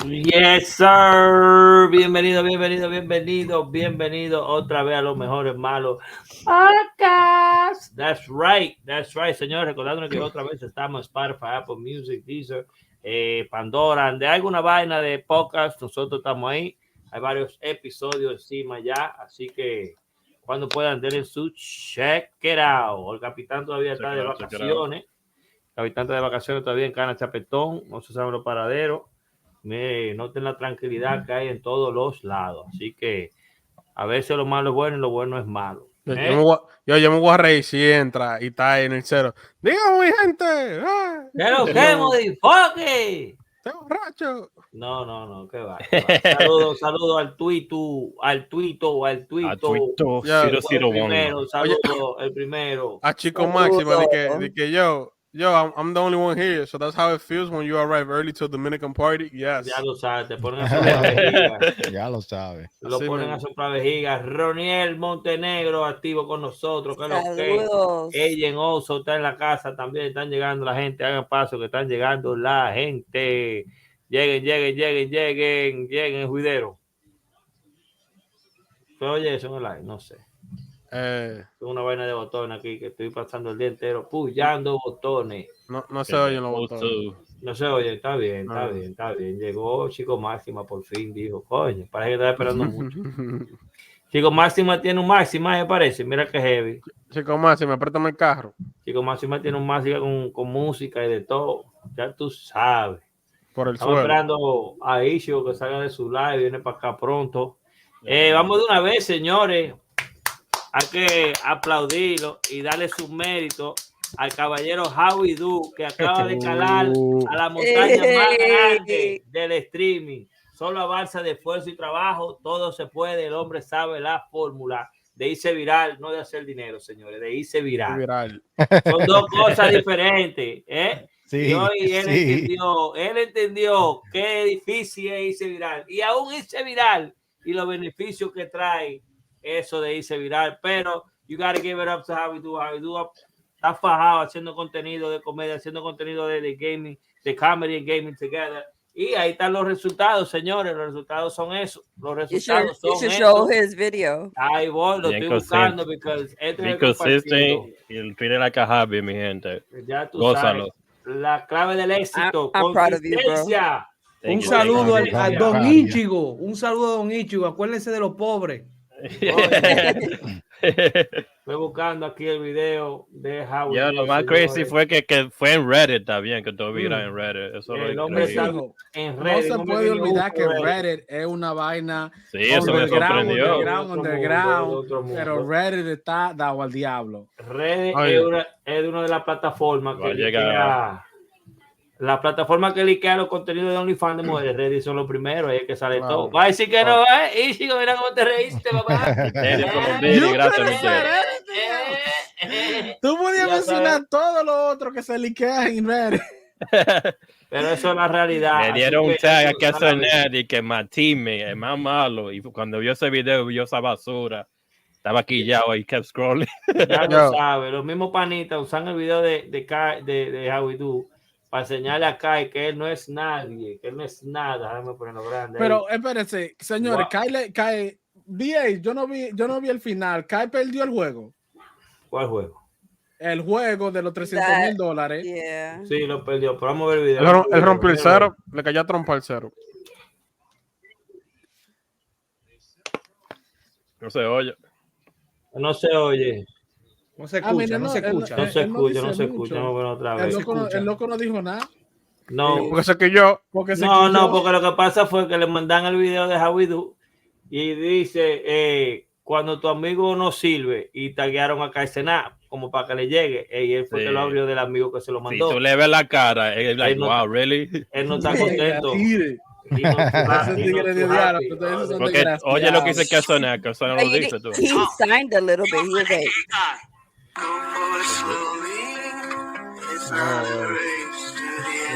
Yes, sir. Bienvenido otra vez a los mejores malos podcast. That's right, señores. Recordándonos que otra vez estamos en Spotify, Apple Music, Deezer, Pandora, de alguna vaina de podcast. Nosotros estamos ahí. Hay varios episodios encima ya, así que cuando puedan denle su check it out. El capitán todavía está de vacaciones. El capitán está de vacaciones todavía en Cana Chapetón. No se saben los paraderos. Noten la tranquilidad que hay en todos los lados. Así que a veces lo malo es bueno y lo bueno es malo. Yo me voy a reír si entra y está ahí en el cero. Dígame, mi gente. ¡Pero qué modifoque! ¡Estoy borracho! No, qué va. Saludos al tuito. El primero. A Chico Máximo, de que yo, I'm the only one here, so that's how it feels when you arrive early to a Dominican party. Yes. Ya lo sabes, te ponen a soplar vejiga. Ya lo sabes. Lo ponen a soplar vejiga. Roniel Montenegro activo con nosotros. Saludos. Ella en Oso está en la casa también. Están llegando la gente. Hagan paso que están llegando la gente. Lleguen, juidero. Oye, eso en el live, no sé. Una vaina de botones aquí que estoy pasando el día entero puyando botones. No se oyen los botones. No se oye, está bien. Llegó Chico Máxima por fin, dijo, coño, parece que estaba esperando mucho. Chico Máxima tiene un Máxima, me parece, mira que heavy. Chico Máxima, préstame el carro. Chico Máxima tiene un Máxima con música y de todo, ya tú sabes. Estamos esperando a Ishio que salga de su live, viene para acá pronto. Vamos de una vez, señores. Hay que aplaudirlo y darle su mérito al caballero Howwedo que acaba de calar a la montaña más grande del streaming. Solo a base de esfuerzo y trabajo, todo se puede. El hombre sabe la fórmula de irse viral, no de hacer dinero, señores, de irse viral. Son dos cosas diferentes, Sí, y hoy él entendió qué difícil es irse viral y aún irse viral y los beneficios que trae eso de irse viral, pero you gotta give it up to Howwedo está fajado haciendo contenido de comedia, haciendo contenido de gaming, de comedy and gaming together, y ahí están los resultados, señores. Los resultados son esos. Show his video. Ahí voy, lo estoy buscando porque y el Twitter la caja, mi gente. Ya tú sabes, la clave del éxito, consistencia. Un saludo a Don Íchigo. Un saludo a Don Íchigo. Acuérdense de los pobres. Estoy buscando aquí el video de Howwedo. Lo más crazy fue que fue en Reddit también, que todo era en Reddit. Eso el hombre está en Reddit. No se puede olvidar que Reddit es una vaina. Sí, eso me sorprendió. Underground, pero Reddit está dado al diablo. Reddit es una de las plataformas que liquea. La plataforma que liquea los contenidos de OnlyFans de mujeres, Reddit son los primeros, ahí es que sale todo. Va a decir que no, y sigo, mira cómo te reíste, papá. Tú podías mencionar todo lo otro que se liquea en Reddit. Pero eso es la realidad. Me dieron un tag aquí a Cenat y que Matime es más malo. Y cuando vio ese video, vio esa basura. Estaba quillado y kept scrolling. Ya lo sabes, los mismos panitas usan el video de Howwedo para enseñarle a Kai que él no es nadie, que él no es nada. Déjame ponerlo grande. Pero espérense, señores, Kai, yo no vi el final. Kai perdió el juego. ¿Cuál juego? El juego de los $300,000. Yeah. Sí, lo perdió, pero vamos a ver el video. Él rompió el cero, le cayó a trompa el cero. No se oye. No se escucha, no se escucha. No se escucha. Vamos a ver otra vez. El loco no dijo nada. No, porque sé que yo. Porque lo que pasa fue que le mandan el video de Howwedo y dice, cuando tu amigo no sirve, y taguearon a Kai Cenat como para que le llegue, y él fue que lo abrió del amigo que se lo mandó. Si tú le ves la cara, él like, wow, really? Él no está contento. Porque oye lo que dice que Cenat, que Cenat lo dice tú. He signed a little bit. He was like,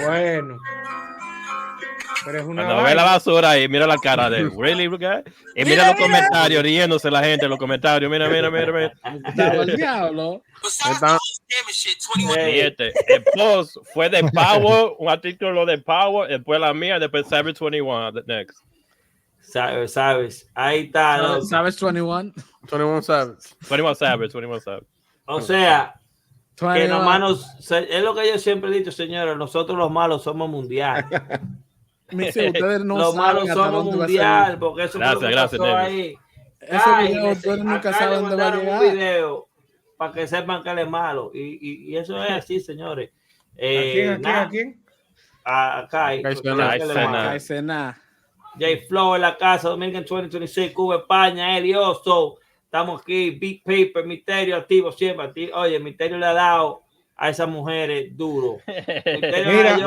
bueno. Cuando ve la basura y mira la cara de really, guy? Y mira los comentarios, riéndose la gente en los comentarios. Mira. Estaba el diablo. El post fue de Power, un artículo de Power, después la mía, después Savage 21. Next. Sabes. Ahí está. ¿Sabes 21? 21 Savage. 21 Savage. O sea, 21. que nomás es lo que yo siempre he dicho, señores, nosotros los malos somos mundial. Ustedes no los malos somos mundial, porque eso gracias, pasó ahí. Ese video, ustedes nunca saben dónde va a llegar. Un video para que sepan que él es malo. Y eso es así, señores. ¿A quién? A Kai Cenat. J Flow en la casa, Dominican 2026, Cuba, España, Elioso. Estamos aquí, Big Paper, Misterio activo siempre. Oye, Misterio le ha dado a esas mujeres duro. Mira,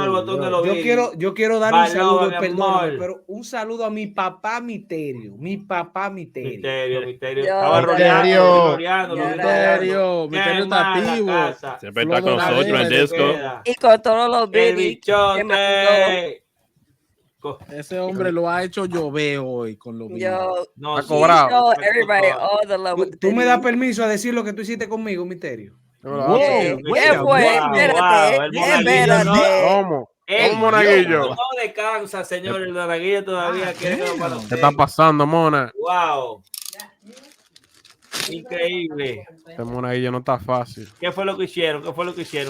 yo quiero dar un saludo, perdón, pero un saludo a mi papá Misterio. Misterio. Estaba rodeando. Misterio está activo. Siempre está con nosotros en disco. Y con todos los videos. Ese hombre lo ha hecho llover hoy con los videos. No, ha cobrado. Tú me das permiso a decir lo que tú hiciste conmigo, Misterio. ¿Qué fue? Espérate. ¿Cómo? Monaguillo? No descansa, señor. El Monaguillo todavía quiere que lo ¿Qué está pasando, Mona? Wow. Increíble. Este Monaguillo no está fácil. ¿Qué fue lo que hicieron?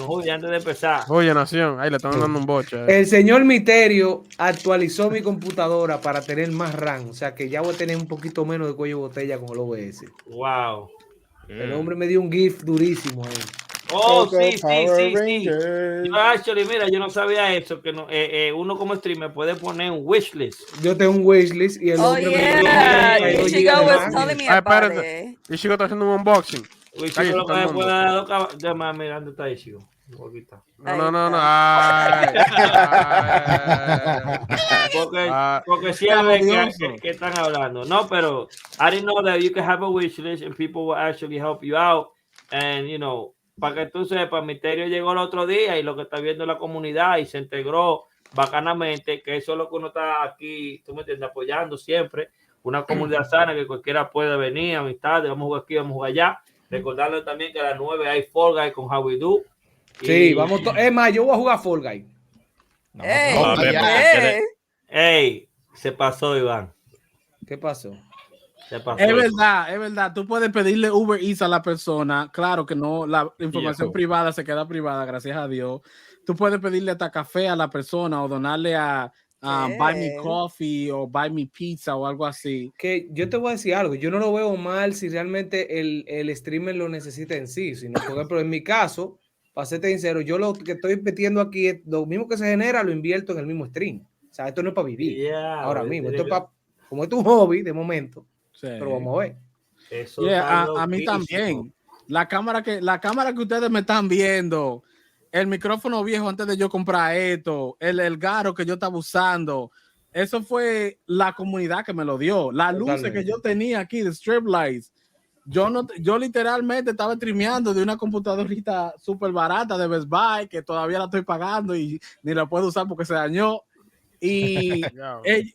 Oye, antes de empezar. Oye, Nación, ahí le están dando un boche. El señor Misterio actualizó mi computadora para tener más RAM. O sea que ya voy a tener un poquito menos de cuello de botella con el OBS. Wow. El hombre me dio un GIF durísimo ahí. Oh, sí. Mira, yo no sabía eso, que no, uno como streamer puede poner un wishlist. Yo tengo un wishlist y el hombre me dio Chico was telling me about it. Y Chico está haciendo un unboxing. Chico lo que puede dar llama, mira, ¿dónde está ahí, Chico? No. Porque sí saben que están hablando. No, pero I didn't know that you can have a wish list and people will actually help you out. And, you know, para que tú sepas, Misterio llegó el otro día y lo que está viendo la comunidad y se integró bacanamente, que eso es lo que uno está aquí, tú me entiendes, apoyando siempre. Una comunidad sana que cualquiera puede venir, amistades, vamos a jugar aquí, vamos a jugar allá. Recordarles también que a las 9 hay Fall Guys con HowWeDo. Sí, vamos. Es más, yo voy a jugar Fall Guys. Ey, se pasó, Iván. ¿Qué pasó? Es verdad. Tú puedes pedirle Uber Eats a la persona. Claro que no, la información privada se queda privada, gracias a Dios. Tú puedes pedirle hasta café a la persona o donarle a Buy Me Coffee o Buy Me Pizza o algo así. Que yo te voy a decir algo. Yo no lo veo mal si realmente el streamer lo necesita en sí. Sino, por ejemplo, en mi caso, para serte sincero, yo lo que estoy metiendo aquí es lo mismo que se genera, lo invierto en el mismo stream. O sea, esto no es para vivir ahora mismo. Esto es para, como es un hobby de momento. Sí. Pero vamos a ver. Eso a mí también. La cámara que ustedes me están viendo, el micrófono viejo antes de yo comprar esto, el garo que yo estaba usando, eso fue la comunidad que me lo dio. Las luces que yo tenía aquí de strip lights, yo literalmente estaba streameando de una computadorita súper barata de Best Buy que todavía la estoy pagando y ni la puedo usar porque se dañó. Y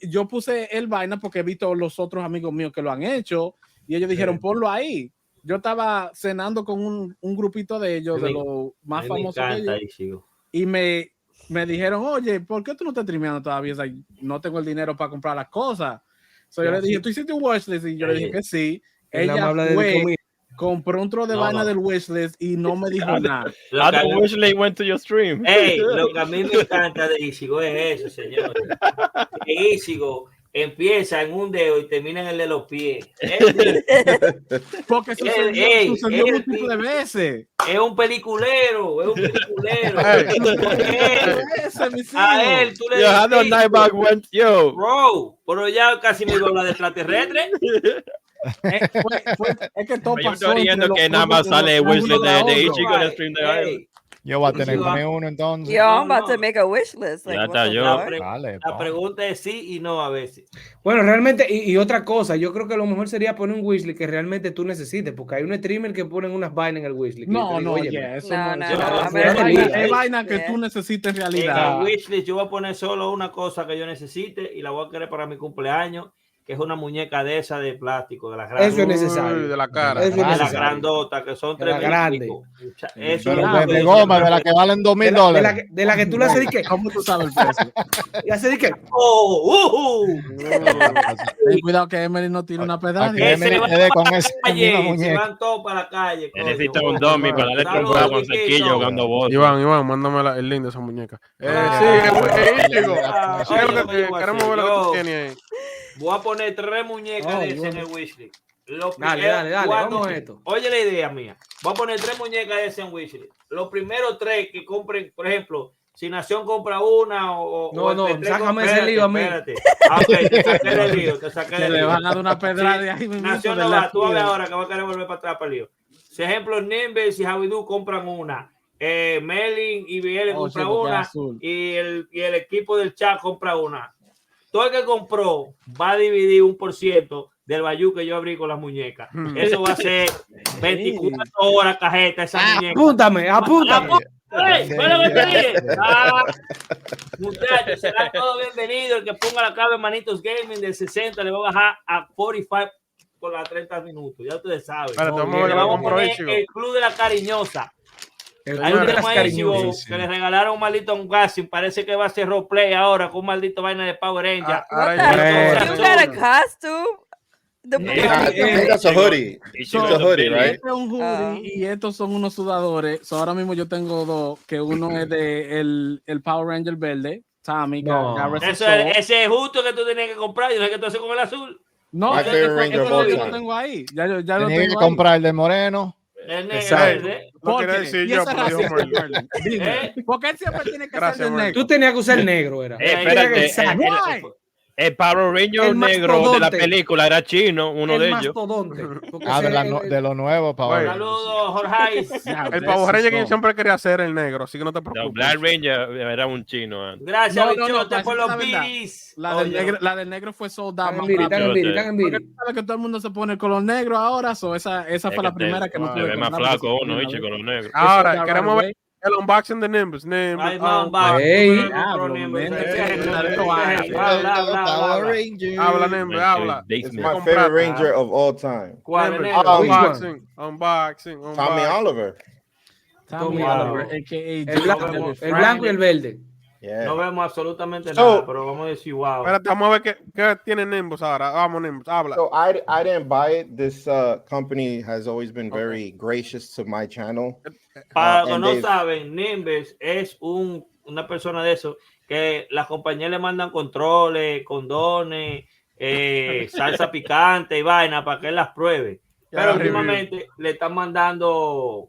yo puse el vaina porque he visto los otros amigos míos que lo han hecho y ellos dijeron ponlo ahí. Yo estaba cenando con un grupito de ellos, de los más famosos de ellos, y me dijeron, oye, ¿por qué tú no estás streameando todavía? O sea, no tengo el dinero para comprar las cosas. So, yo le dije, ¿tú hiciste un watchlist? Y yo le dije que sí. Ella fue, compró un tro de vaina del wishlist y no me dijo nada. The wishlist went to your stream. Hey, lo que a mí me encanta de Isigo es eso, señor. Isigo empieza en un dedo y termina en el de los pies. Porque sucedió múltiples veces. Es un peliculero. A él, tú le dices, bro, pero ya casi me habla de extraterrestre. Es que todo yo pasó. estoy riendo que nada más sale Wesley de Ichigo en el stream de hey, Yo voy a tener que poner uno entonces. Yo, I'm about to make a wish list. Ya está yo. La pregunta es sí y no a veces. Bueno, realmente, y otra cosa, yo creo que lo mejor sería poner un wishlist que realmente tú necesites, porque hay un streamer que ponen unas vainas en el wishlist. No, es vaina que tú necesites en realidad. En el wishlist yo voy a poner solo una cosa que yo necesite y la voy a querer para mi cumpleaños, que es una muñeca de esa de plástico, de las grandes. Eso es necesario. De la cara. Eso de es la necesario. grandota, que son de 3.000. Eso de goma, de la que valen $2,000. De la que tú le haces de qué. ¿Cómo tú sabes el precio? Y hace de qué. Ten cuidado que Emily no tire una pedrada. Se van todos para la calle. Necesito un domi para darle trompada con cerquillo jugando bote. Iván, mándame el link de esa muñeca. Sí, Íñigo. Queremos ver lo que tú tienes ahí. Voy a poner 3 muñecas de ese en el wishlist. Dale, vamos a esto. Oye la idea mía. Voy a poner 3 muñecas de ese en wishlist. Los primeros 3 que compren, por ejemplo, si Nación compra una No, sácame ese lío a mí. Espérate. Ok, te saqué el lío. Le van a dar una pedrada de ahí mismo. Nación no va, tú a ver ahora que va a querer volver para atrás para el lío. Si ejemplo, Nimbus y HowWeDo compran una. Melin y BL compra una. Y el equipo del chat compra una. Todo el que compró va a dividir 1% del bayú que yo abrí con las muñecas. Eso va a ser 24 horas cajeta esa muñeca. Apúntame. Muchachos, será todo bienvenido. El que ponga la clave Manitos Gaming del 60 le va a bajar a 45 por las 30 minutos. Ya ustedes saben. Le vamos a poner el club de la cariñosa. Hay un tema ahí que le regalaron un maldito un Gassin. Parece que va a ser roleplay ahora con un maldito vaina de Power Ranger. You got a costume? That's a hoodie. It's a hoodie, right? Este es un hoodie y estos son unos sudadores. So ahora mismo yo tengo 2, que uno es de el Power Ranger verde, Tommy. Ese es justo que tú tenías que comprar. Yo no sé qué tú haces con el azul. No, yo lo tengo ahí. Ya lo tengo que comprar el de moreno. El negro. ¿Por qué él siempre tiene que ser el negro? Tú tenías que usar el negro, era. Espérate. El Power Ranger negro de la película era chino, uno de ellos. De lo nuevo, Power. Saludos, Jorge. El Power Ranger que yo siempre quería hacer el negro, así que no te preocupes. No, Black Ranger era un chino. Gracias, bichote, por los bidis. La del negro fue soldado. Porque sabes que todo el mundo se pone el color negro ahora, esa fue la primera que no tuve. Se ve más flaco uno, con los negros. Ahora, queremos ver el unboxing de Nimbus. Habla, Nimbus, habla. It's my favorite Ranger of all time. Unboxing. Tommy Oliver. El blanco y el verde. Yeah. No vemos absolutamente nada, pero vamos a decir wow. Espérate, vamos a ver qué tiene Nimbus ahora. Vamos, Nimbus, habla. So I didn't buy it. This company has always been very gracious to my channel. Para los que no saben, Nimbus es una persona de eso que las compañías le mandan controles, condones, salsa picante y vaina para que él las pruebe. Pero últimamente le están mandando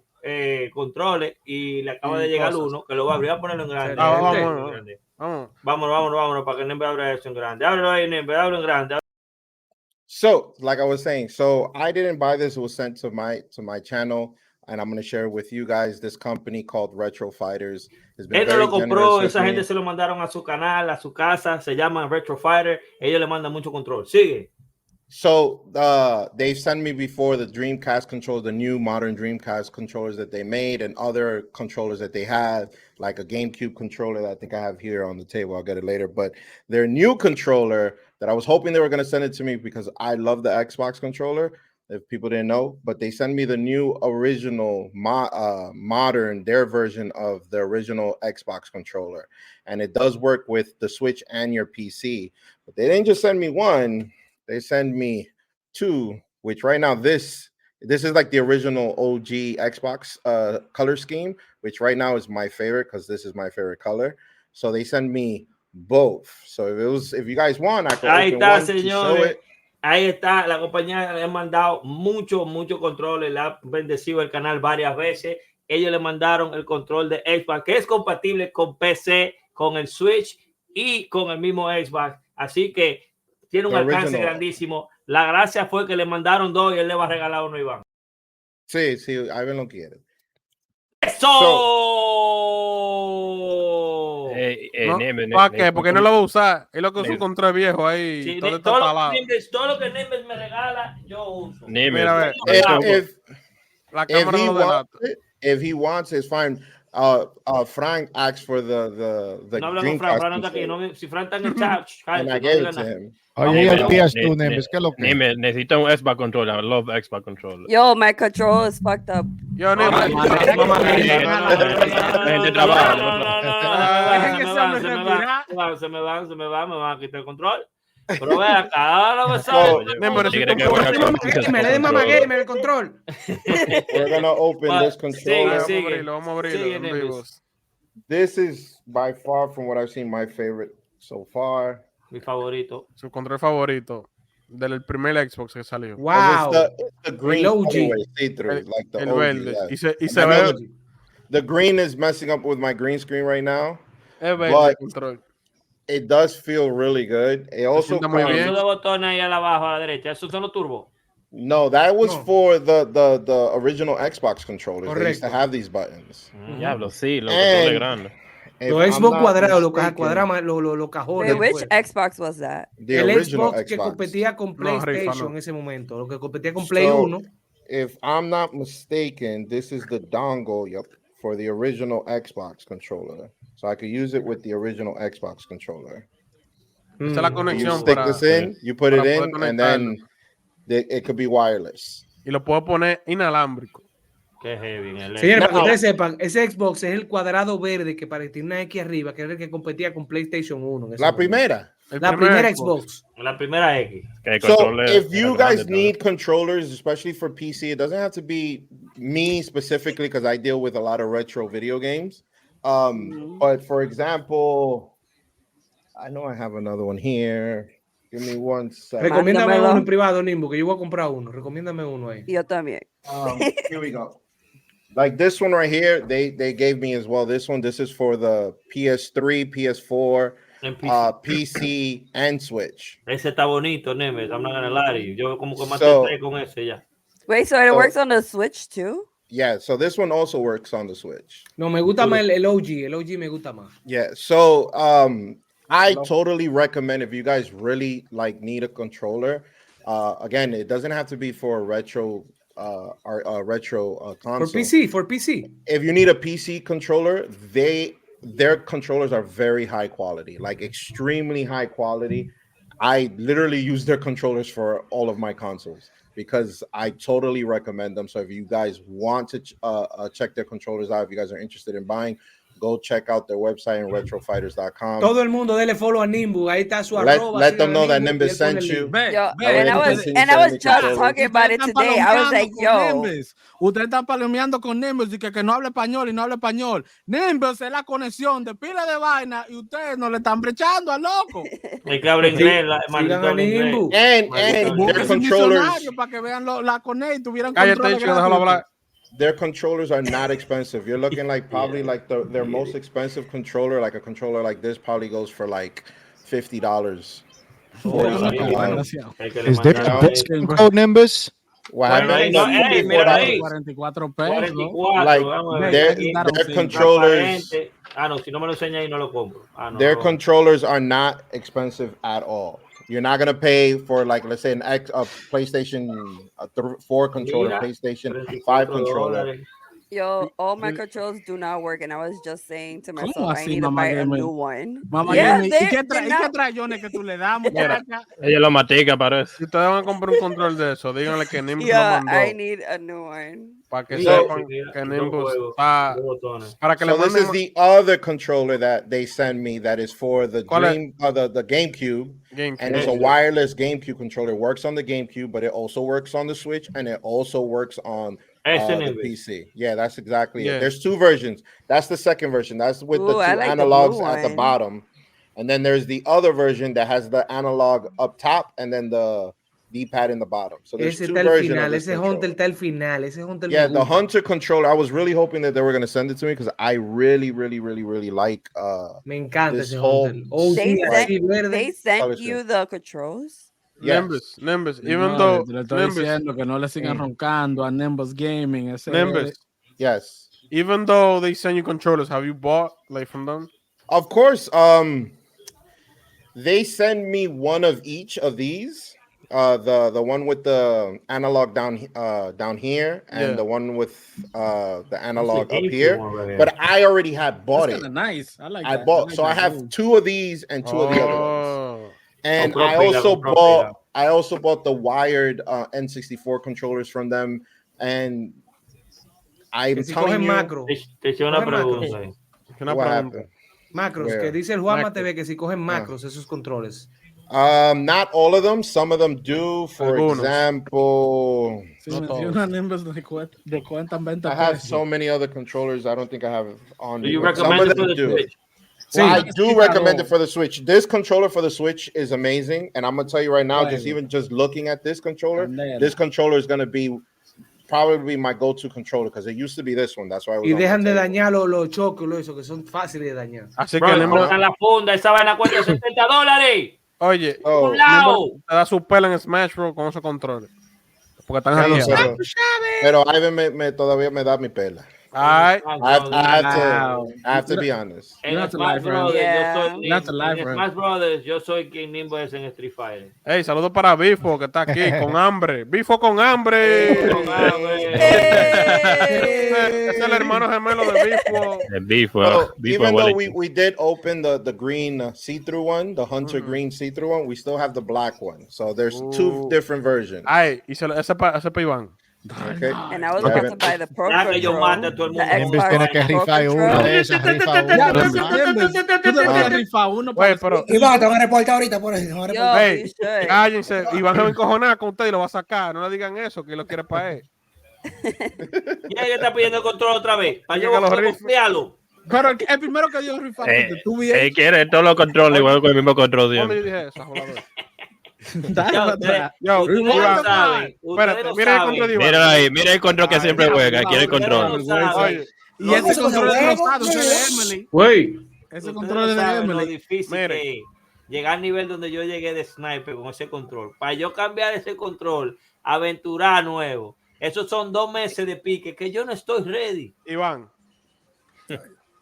controles y le acaba de llegar uno que lo va a abrir, a ponerlo en grande. Vámonos para que Nembe abra eso en grande. Ábrelo ahí, Nembe, ábrelo en grande. So, like I was saying, I didn't buy this. It was sent to my channel, and I'm going to share with you guys. This company called RetroFighters has been él no lo compró, esa gente se lo mandaron a su canal, a su casa. Se llama RetroFighter. Ellos le mandan mucho control. Sigue. So they've sent me before the Dreamcast controllers, the new modern Dreamcast controllers that they made, and other controllers that they have, like a GameCube controller that I think I have here on the table. I'll get it later. But their new controller that I was hoping they were going to send it to me because I love the Xbox controller, if people didn't know. But they send me the new original modern, their version of the original Xbox controller. And it does work with the Switch and your PC. But they didn't just send me one. They send me 2, which right now this is like the original OG Xbox color scheme, which right now is my favorite because this is my favorite color. So they send me both. So if you guys want, I can ahí open está, one señores. to show it. Ahí está, la compañía le ha mandado mucho control, le ha bendecido el canal varias veces. Ellos le mandaron el control de Xbox, que es compatible con PC, con el Switch y con el mismo Xbox. Así que tiene un alcance grandísimo. La gracia fue que le mandaron 2 y él le va a regalar uno a Iván. Sí, Ivan lo quiere. ¿Para qué? Porque no lo va a usar. Es lo que usa un control viejo ahí. Sí, todo todo lo que Nimbus me regala, yo uso. Mira, a ver. La cámara lo delata. If he wants, it's fine. Frank asked for the no habla con Frank, Frank no está aquí. No, si Frank está en el chat, and I gave it to him. Oye, el PS2, Nimbus, ¿qué es lo que? Necesito un Xbox controller. I love Xbox controller. Yo, my control is fucked up. Yo, Nimbus. Se me van a quitar el control. Pero ve acá, no me sabe. Me le de mamá gamer el control. We're gonna open this controller. Vamos a abrirlo. This is by far from what I've seen my favorite so far. Mi favorito. Su control favorito del primer Xbox que salió. Wow. It's the green see-through, like the el OG, verde. yeah. Y se ve. The green is messing up with my green screen right now. Es verde control. It does feel really good. It also Esos dos botones ahí abajo a la derecha, esos son los turbos. No, that was for the original Xbox controllers. Correcto. They used to have these buttons. Diablo, sí, los controles grandes. Los Xbox cuadrados, los cajones. Which Xbox was that? El Xbox que competía con PlayStation en ese momento, lo que competía con Play 1. If I'm not mistaken, this is the dongle, for the original Xbox controller. So I could use it with the original Xbox controller. Esta es la conexión. You stick this in, you put it in, and then it could be wireless. Y lo puedo poner inalámbrico. Qué heavy. Señores, para que ustedes sepan, ese Xbox es el cuadrado verde que tiene una X arriba, que era el que competía con PlayStation 1. La primera. La primera Xbox. La primera X. So if you guys need controllers, especially for PC, it doesn't have to be me specifically because I deal with a lot of retro video games. But for example, I know I have another one here. Give me one second. Recomiéndame uno en privado, Nimbo, que yo voy a comprar uno. Recomiéndame uno ahí. Yo también. Here we go. Like this one right here, they gave me as well. This is for the PS3, PS4, PC, and Switch. Ese está bonito, Neme. I'm not gonna lie to you. Yo como que maté con ese ya. Wait, so it works on the Switch too? Yeah, so this one also works on the Switch. No, me gusta más el OG. El OG me gusta más. Yeah, so I totally recommend if you guys really need a controller. Again, it doesn't have to be for a retro console. For PC. If you need a PC controller, their controllers are very high quality, like extremely high quality. I literally use their controllers for all of my consoles because I totally recommend them. So if you guys want to check their controllers out, if you guys are interested in buying, go check out their website in retrofighters.com. Todo el mundo dele follow a Nimbus. Ahí está su arroba. Let them know that Nimbus sent you. And I was just talking about it today. I was like, yo. Ustedes están palomeando con Nimbus y que no habla español y no habla español. Nimbus es la conexión de pila de vaina y ustedes no le están brechando al loco. Hay que hablar inglés. And their controllers. Para que vean la conexión y tuvieran control. Their controllers are not expensive. You're looking probably their most expensive controller, like a controller like this, probably goes for like $50. Is there a discount code, Nimbus? Their controllers. Si no me lo enseña ahí no lo compro. Their controllers are not expensive at all. You're not gonna pay for let's say a PlayStation 4 controller, PlayStation 5 controller. Yo, all my controls do not work, and I was just saying to myself, I need to buy a new one. ¿Y qué trayones que tú le das, muchacha? Ella lo matica, parece. Si ustedes van a comprar un control de eso, díganle que Nimbus lo mandó. I need a new one. Para que sepan que Nimbus está... So this is the other controller that they send me that is for the the GameCube. And it's a wireless GameCube controller. It works on the GameCube, but it also works on the Switch, and it also works on the PC. Yeah, that's exactly it. There's two versions. That's the second version. That's with the two analogs at the bottom. And then there's the other version that has the analog up top and then the D-pad in the bottom. So there's two versions. Hunter está al final. Yeah, the Hunter controller. I was really hoping that they were going to send it to me because I really like me encanta this whole... They sent you the controls? Yes. Nimbus. Even though le estoy diciendo que no le sigan roncando a Nimbus Gaming. Nimbus. Yes. Even though they send you controllers, have you bought like from them? Of course. They send me one of each of these. The one with the analog down here, and the one with the analog up here. But I already had bought it. Nice. I like. I have two of these and two of the other ones. And I also bought the wired N64 controllers from them. And I'm telling you, what happened? Macros, que dice el Juanma TV que si cogen macros esos controles. Not all of them. Some of them do. For example, I have so many other controllers. I don't think I have it on. Do you recommend it for the Switch? Well, I do recommend it for the Switch. This controller for the Switch is amazing, and I'm gonna tell you right now, just looking at this controller is gonna be probably my go-to controller because it used to be this one. That's why. Y dejan de dañar los choques, eso que son fáciles de dañar. Así que la funda, esa vaina cuesta $70. Oye, un lado. Te da su pela en Smash Bros con esos controles. Porque están ahí. Pero Ivan todavía me da mi pela. I have to be honest. En Smash Brothers, yo soy King Nimbo en Street Fighter. Hey, saludos para Bifo que está aquí con hambre. Bifo con hambre. Es el hermano gemelo de Bifo. Even though we did open the green see-through one, the Hunter green see-through one, we still have the black one. So there's two different versions. Ay, y ese para Iván. Okay. And I was about to buy the Pro Control. Tiene que rifar uno de esas, rifa uno. Pero Iván, te van a reportar ahorita por eso. Cállense, Iván se va a encojonar con usted y lo va a sacar. No le digan eso, que lo quiere para él. Ya que está pidiendo control otra vez. Para yo confiarlo. Pero el primero que dio rifar, tú bien. Él quiere todos los controles igual con el mismo control. ¿Dónde yo dije eso? Mira el control que siempre juega. Quiere el control. Y ese control es rosado, es de Emily. Ese control es de Emily. Lo difícil que es llegar al nivel donde yo llegué de sniper con ese control. Para yo cambiar ese control, aventurar nuevo. Esos son 2 meses de pique que yo no estoy ready. Iván.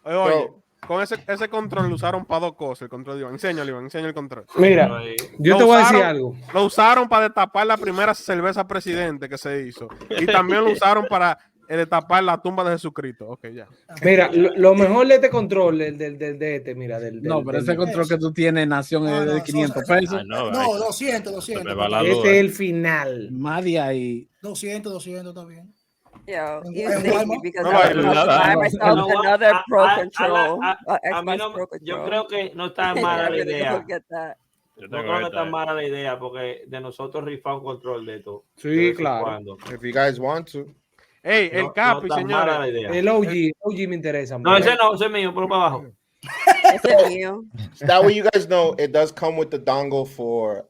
Oye. Con ese control lo usaron para 2 cosas. El control de Iván. Enséñale, Iván. Enseña el control. Mira, yo te voy a decir algo. Lo usaron para destapar la primera cerveza presidente que se hizo. Y también lo usaron para destapar la tumba de Jesucristo. Ok, ya. Mira, lo mejor de este control, de este, mira. Pero ese control que tú tienes, Nación, es de 500 pesos. No, 200. Este es el final. Más de ahí. 200 está bien. Yeah, because I buy myself another Pro Control. Yo creo que no está mala la idea. Yo creo que no está mala la idea porque de nosotros rifar un control de todo. Sí, claro. If you guys want to. Hey, el Capi, señora. El OG me interesa. No, ese es mío, pero para abajo. Ese es mío. That way you guys know it does come with the dongle for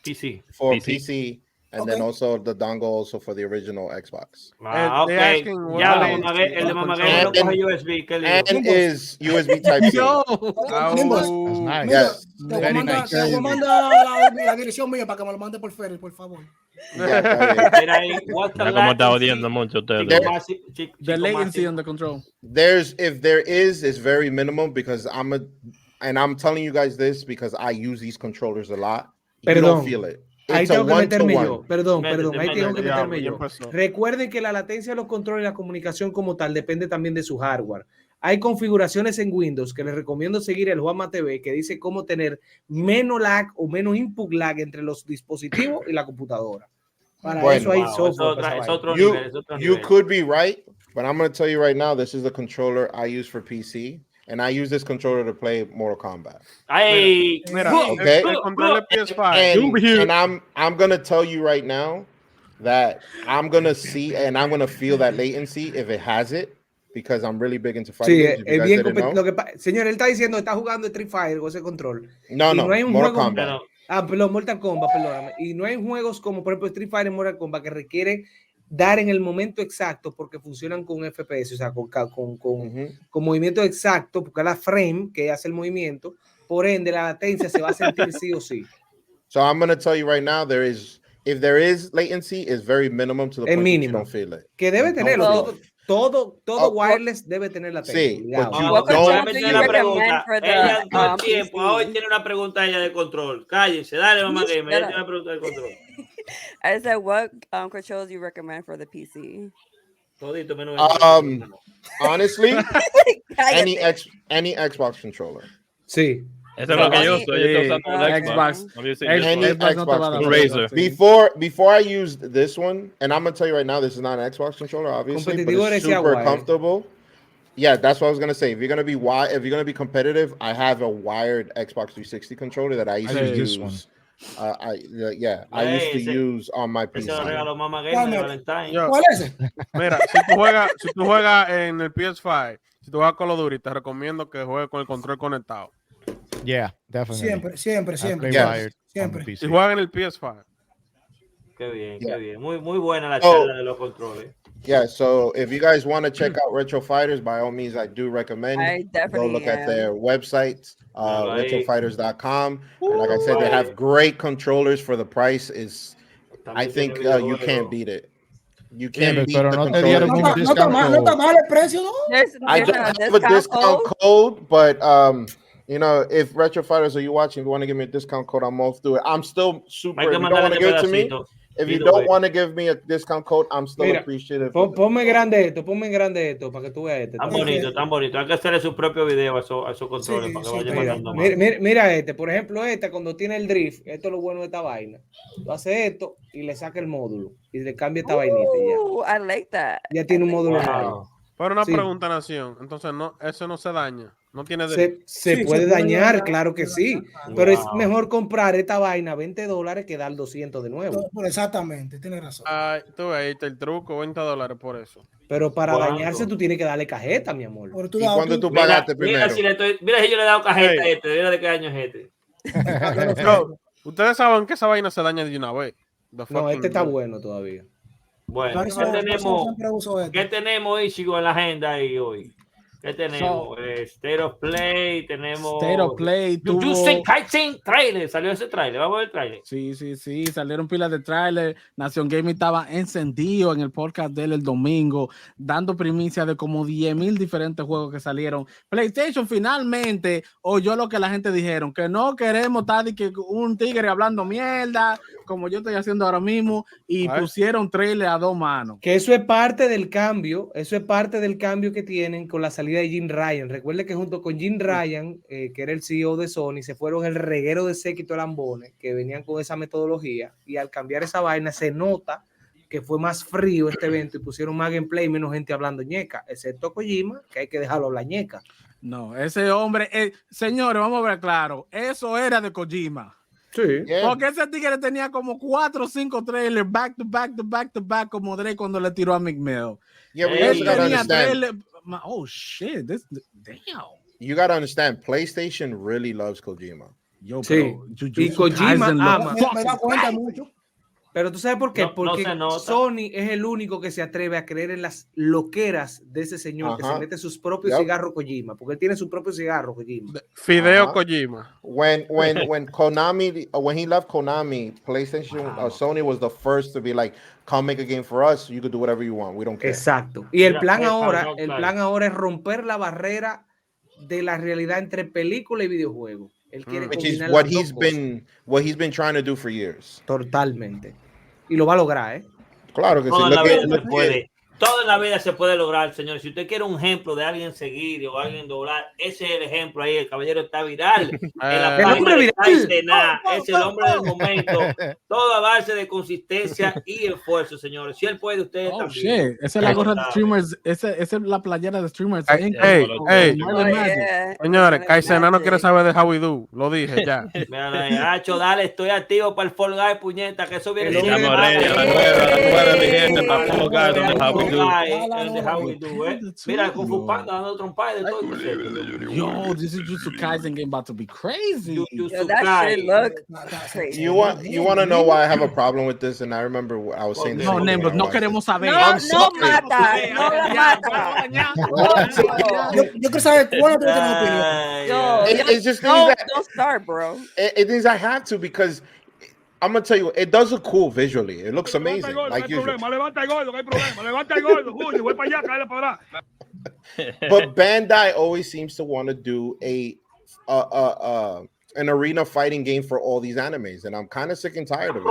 PC. PC. And then also the dongle also for the original Xbox. Okay. Ya, el de Mamagay no coge USB. And is USB Type-C. Yes. Te voy a mandar la dirección mía para que me lo mande por Ferry, por favor. Como está odiando mucho ustedes. The latency on the control. If there is, it's very minimum because I'm telling you guys this because I use these controllers a lot. You don't feel it. Ahí tengo que meterme yo. Perdón. Ahí tengo que meterme yo. Recuerden que la latencia de los controles y la comunicación como tal depende también de su hardware. Hay configuraciones en Windows que les recomiendo seguir el Juanma TV que dice cómo tener menos lag o menos input lag entre los dispositivos y la computadora. Para eso hay software. Es otro nivel. You could be right, but I'm going to tell you right now, this is the controller I use for PC. And I use this controller to play Mortal Kombat. Hey, okay. El control de PS5. And I'm gonna tell you right now that I'm gonna see and I'm gonna feel that latency if it has it because I'm really big into fighting games. Es bien señor, él está diciendo está jugando Street Fighter con ese control. No, hay un Mortal juego, Kombat. Perdón, Mortal Kombat, perdóname. Y no hay juegos como por ejemplo Street Fighter y Mortal Kombat que requieren dar en el momento exacto porque funcionan con FPS, o sea, con movimiento exacto, porque la frame que hace el movimiento, por ende la latencia se va a sentir sí o sí. So I'm going to tell you right now, if there is latency, it's very minimum to the point that you don't feel it. Que debe tenerlo. Todo wireless debe tener la tecla. Sí, Cuidado. Hoy tiene una pregunta ella de control. Cállense, dale, mamá gamer. Ella tiene una pregunta de control. I said, what controls you recommend for the PC? Honestly, any Xbox controller. Sí. Eso es lo que yo estoy usando el Xbox. Any Xbox controller. Before I used this one, and I'm gonna tell you right now, this is not an Xbox controller, obviously, but it's super comfortable. Yeah, that's what I was gonna say. If you're gonna be competitive, I have a wired Xbox 360 controller that I used to use. I used to use on my PC. ¿Cuál es ese? Mira, si tú juegas en el PS5, si tú juegas Call of Duty, te recomiendo que juegues con el control conectado. Yeah, definitely. Siempre. Si juegan en el PS5. Qué bien. Muy buena la charla de los controles. Yeah, so if you guys want to check out RetroFighters, by all means, I do recommend go look at their website, retrofighters.com. And like I said, they have great controllers for the price. I think you can't beat it. You can't beat the controller. No está mal el precio, ¿no? I don't have a discount code, but you know, if RetroFighters, are you watching? If you want to give me a discount code, I'm off through it. I'm still super. If you don't want to give it to me, if you don't want to give me a discount code, I'm still appreciative. Ponme grande esto para que tú veas este. Tan bonito. Hay que hacerle su propio video a esos controles para que vaya mandando más. Mira por ejemplo, cuando tiene el drift, esto es lo bueno de esta vaina. Tú haces esto y le saca el módulo y le cambia esta vainita ya. I like that. Ya tiene un módulo nuevo. Pero una pregunta, Nación. Entonces, eso no se daña. No tiene se puede dañar, claro que sí. Pero es mejor comprar esta vaina $20 que dar 200 de nuevo. Exactamente, tienes razón. Tú ahí está el truco, $20 por eso. Pero para dañarse tú tienes que darle cajeta, mi amor. ¿Y cuándo tú pagaste primero? Mira si yo le he dado cajeta a este. Mira de qué año es este. Ustedes saben que esa vaina se daña de una vez. No, este está bueno todavía. Bueno, ¿qué tenemos Ichigo en la agenda ahí hoy? ¿Qué tenemos? State of Play, tenemos... State of Play, Kai Cenat trailer, salió ese trailer, vamos a ver el trailer. Sí, salieron pilas de trailer. Nación Gaming estaba encendido en el podcast de él el domingo, dando primicia de como 10,000 diferentes juegos que salieron. PlayStation finalmente oyó lo que la gente dijeron, que no queremos estar que un tigre hablando mierda, como yo estoy haciendo ahora mismo, y pusieron trailer a 2 manos. Que eso es parte del cambio, que tienen con la salida de Jim Ryan. Recuerde que junto con Jim Ryan, que era el CEO de Sony, se fueron el reguero de séquito de lambones que venían con esa metodología, y al cambiar esa vaina se nota que fue más frío este evento y pusieron más gameplay y menos gente hablando ñeca, excepto Kojima, que hay que dejarlo hablar ñeca. No, ese hombre, señores, vamos a ver claro, eso era de Kojima. Sí. Porque ese tigre tenía como 4 o 5 trailers back to back como Drake cuando le tiró a Mick Mill. Él tenía trailers. Oh shit, damn. You gotta understand, PlayStation really loves Kojima. Y Kojima ama. Me da cuenta mucho. Pero tú sabes por qué, porque Sony es el único que se atreve a creer en las loqueras de ese señor que se mete sus propios cigarros Kojima, porque él tiene su propio cigarro Kojima. Fideo Kojima. When Konami, when he left Konami, PlayStation, Sony was the first to be like, come make a game for us, you can do whatever you want, we don't care. Exacto. Y el plan ahora es romper la barrera de la realidad entre película y videojuego. Él quiere which is what he's been trying to do for years. Totalmente. Y lo va a lograr, Claro que sí. Todo en la vida se puede lograr, señores. Si usted quiere un ejemplo de alguien seguir o alguien doblar, ese es el ejemplo ahí. El caballero está viral. El hombre de Kai Cenat es el hombre del momento. Todo a base de consistencia y esfuerzo, señores. Si él puede, ustedes también. Shit. Esa es la gorra de streamers. Esa es la playera de streamers. Señores, Kai Cenat no quiere saber de HowWeDo. Lo dije ya. Nacho, dale, estoy activo para el Fall Guy, puñeta, que eso viene. Mira, con Fupanda dando trompada de todo. Yo, this is just a Kaizen game about to be crazy. That shit look crazy. You want to know why I have a problem with this? And I remember I was saying this. No, Nembro, no queremos saber. No mata. Yo quiero saber cuál es tu opinión. It's just things that don't start, bro. It things I have to, because I'm gonna tell you, it does look cool visually. It looks amazing. Like usual. But Bandai always seems to want to do an arena fighting game for all these animes, and I'm kind of sick and tired of it.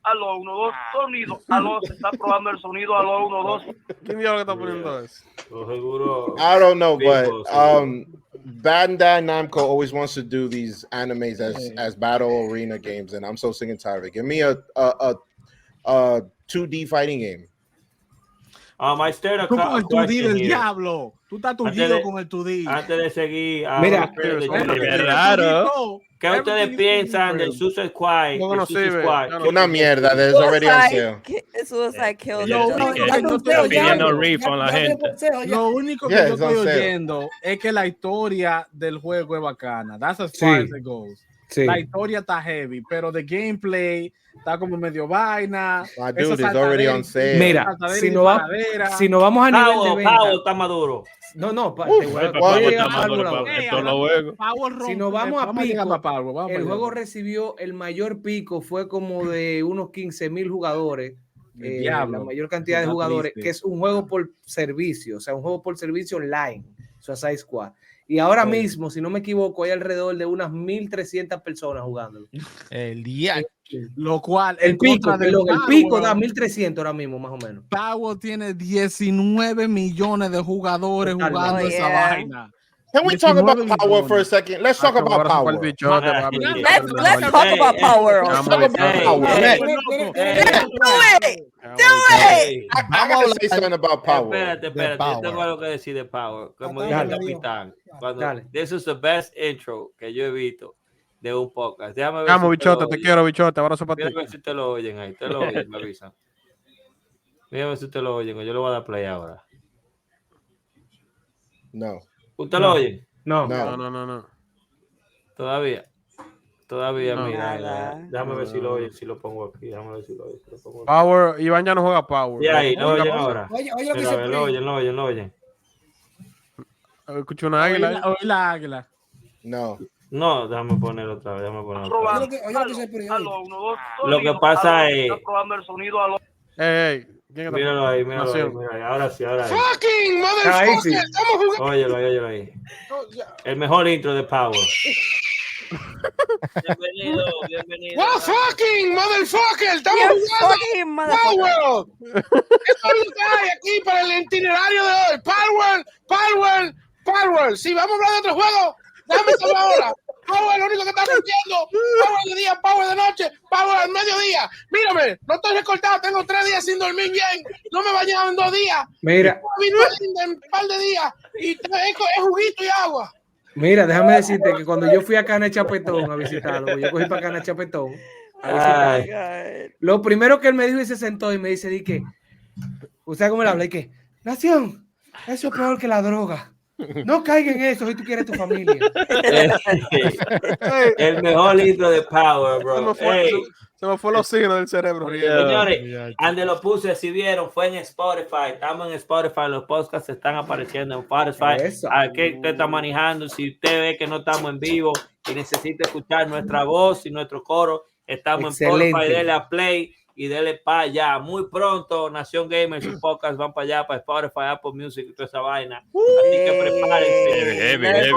Aló, 1, 2, sonido. Aló, se está probando el sonido. Aló, 1, 2. ¿Quién diablo está poniendo eso? I don't know, but Bandai Namco always wants to do these animes as battle arena games, and I'm so sick and tired of it. Give me a 2D fighting game. I stared a Tú con el 2D question del here. diablo. Tú estás turgido con el 2D. Antes de seguir, mira, claro. ¿Qué ustedes piensan del Suicide Squad? No, no sirve. Una mierda, there's already on sale. Suicide Kill. Lo único que yo estoy oyendo es que la historia del juego es bacana. That's as far as it goes. Sí. La historia está heavy, pero de gameplay está como medio vaina. Dude, it's already on sale. Mira, si no vamos a nivel de venta, Pau está maduro. No, si nos vamos a pico, el juego recibió el mayor pico, fue como de unos 15,000 jugadores, la mayor cantidad de jugadores, que es un juego por servicio, o sea, un juego por servicio online, Suicide Squad. Y ahora mismo, si no me equivoco, hay alrededor de unas 1,300 personas jugándolo. El día. Lo cual, el pico da 1,300 ahora mismo, más o menos. Power tiene 19 millones de jugadores jugando esa vaina. Can we talk about Power for a second? Let's talk about Power. Let's talk about Power. Let's talk about Power. Do it. I gotta say something about Power. Espérate. Yo tengo algo que decir de Power. Como dice el capitán, this is the best intro que yo he visto de un podcast. Déjame ver. Vamos, bichote, te quiero, bichote. Abrazo para ti. Déjame ver si te lo oyen ahí. Te lo oyen, me avisan. Déjame ver si te lo oyen. Yo le voy a dar play ahora. No. ¿Usted lo oye? No. Todavía, no, mira. Déjame ver si lo oye, si lo pongo aquí. Déjame ver si lo oye. Power, Iván ya no juega Power. Y ahí, lo oyen ahora. Oye, lo oyen. Escucho una águila. Oye la águila. No, déjame poner otra vez. Lo que pasa es... Está probando el sonido. Aló. Míralo ahí. Ahora sí. Fucking motherfucker. Estamos jugando. Óyelo ahí. El mejor intro de Power. Bienvenido. Well, fucking motherfucker. Estamos jugando Power. Esto es lo que hay aquí para el itinerario de hoy. Power. Si vamos a hablar de otro juego, déjame saber ahora. Power, lo único que está mintiendo. Power de día, Power de noche, Power al mediodía. Mírame, no estoy recortado, tengo 3 días sin dormir bien. No me he bañado en 2 días. Mira. En un par de días. Y es juguito y agua. Mira, déjame decirte que cuando yo fui a Cana Chapetón a visitarlo, yo cogí para Cana Chapetón a visitarlo. Lo primero que él me dijo y se sentó y me dice, ¿usted sabe cómo le habla? Y que, Nación, eso es peor que la droga. No caiga en eso si tú quieres tu familia. El mejor intro de Power, bro. Se me fue el oxígeno del cerebro. Señores, donde lo puse, si vieron, fue en Spotify. Estamos en Spotify, los podcasts están apareciendo en Spotify. ¿Qué está manejando? Si usted ve que no estamos en vivo y necesita escuchar nuestra voz y nuestro coro, estamos en Spotify. Dele a play y dele para allá. Muy pronto, Nación Gamer, sus podcasts van para allá, para Spotify, Apple Music y toda esa vaina. Así que prepárense. El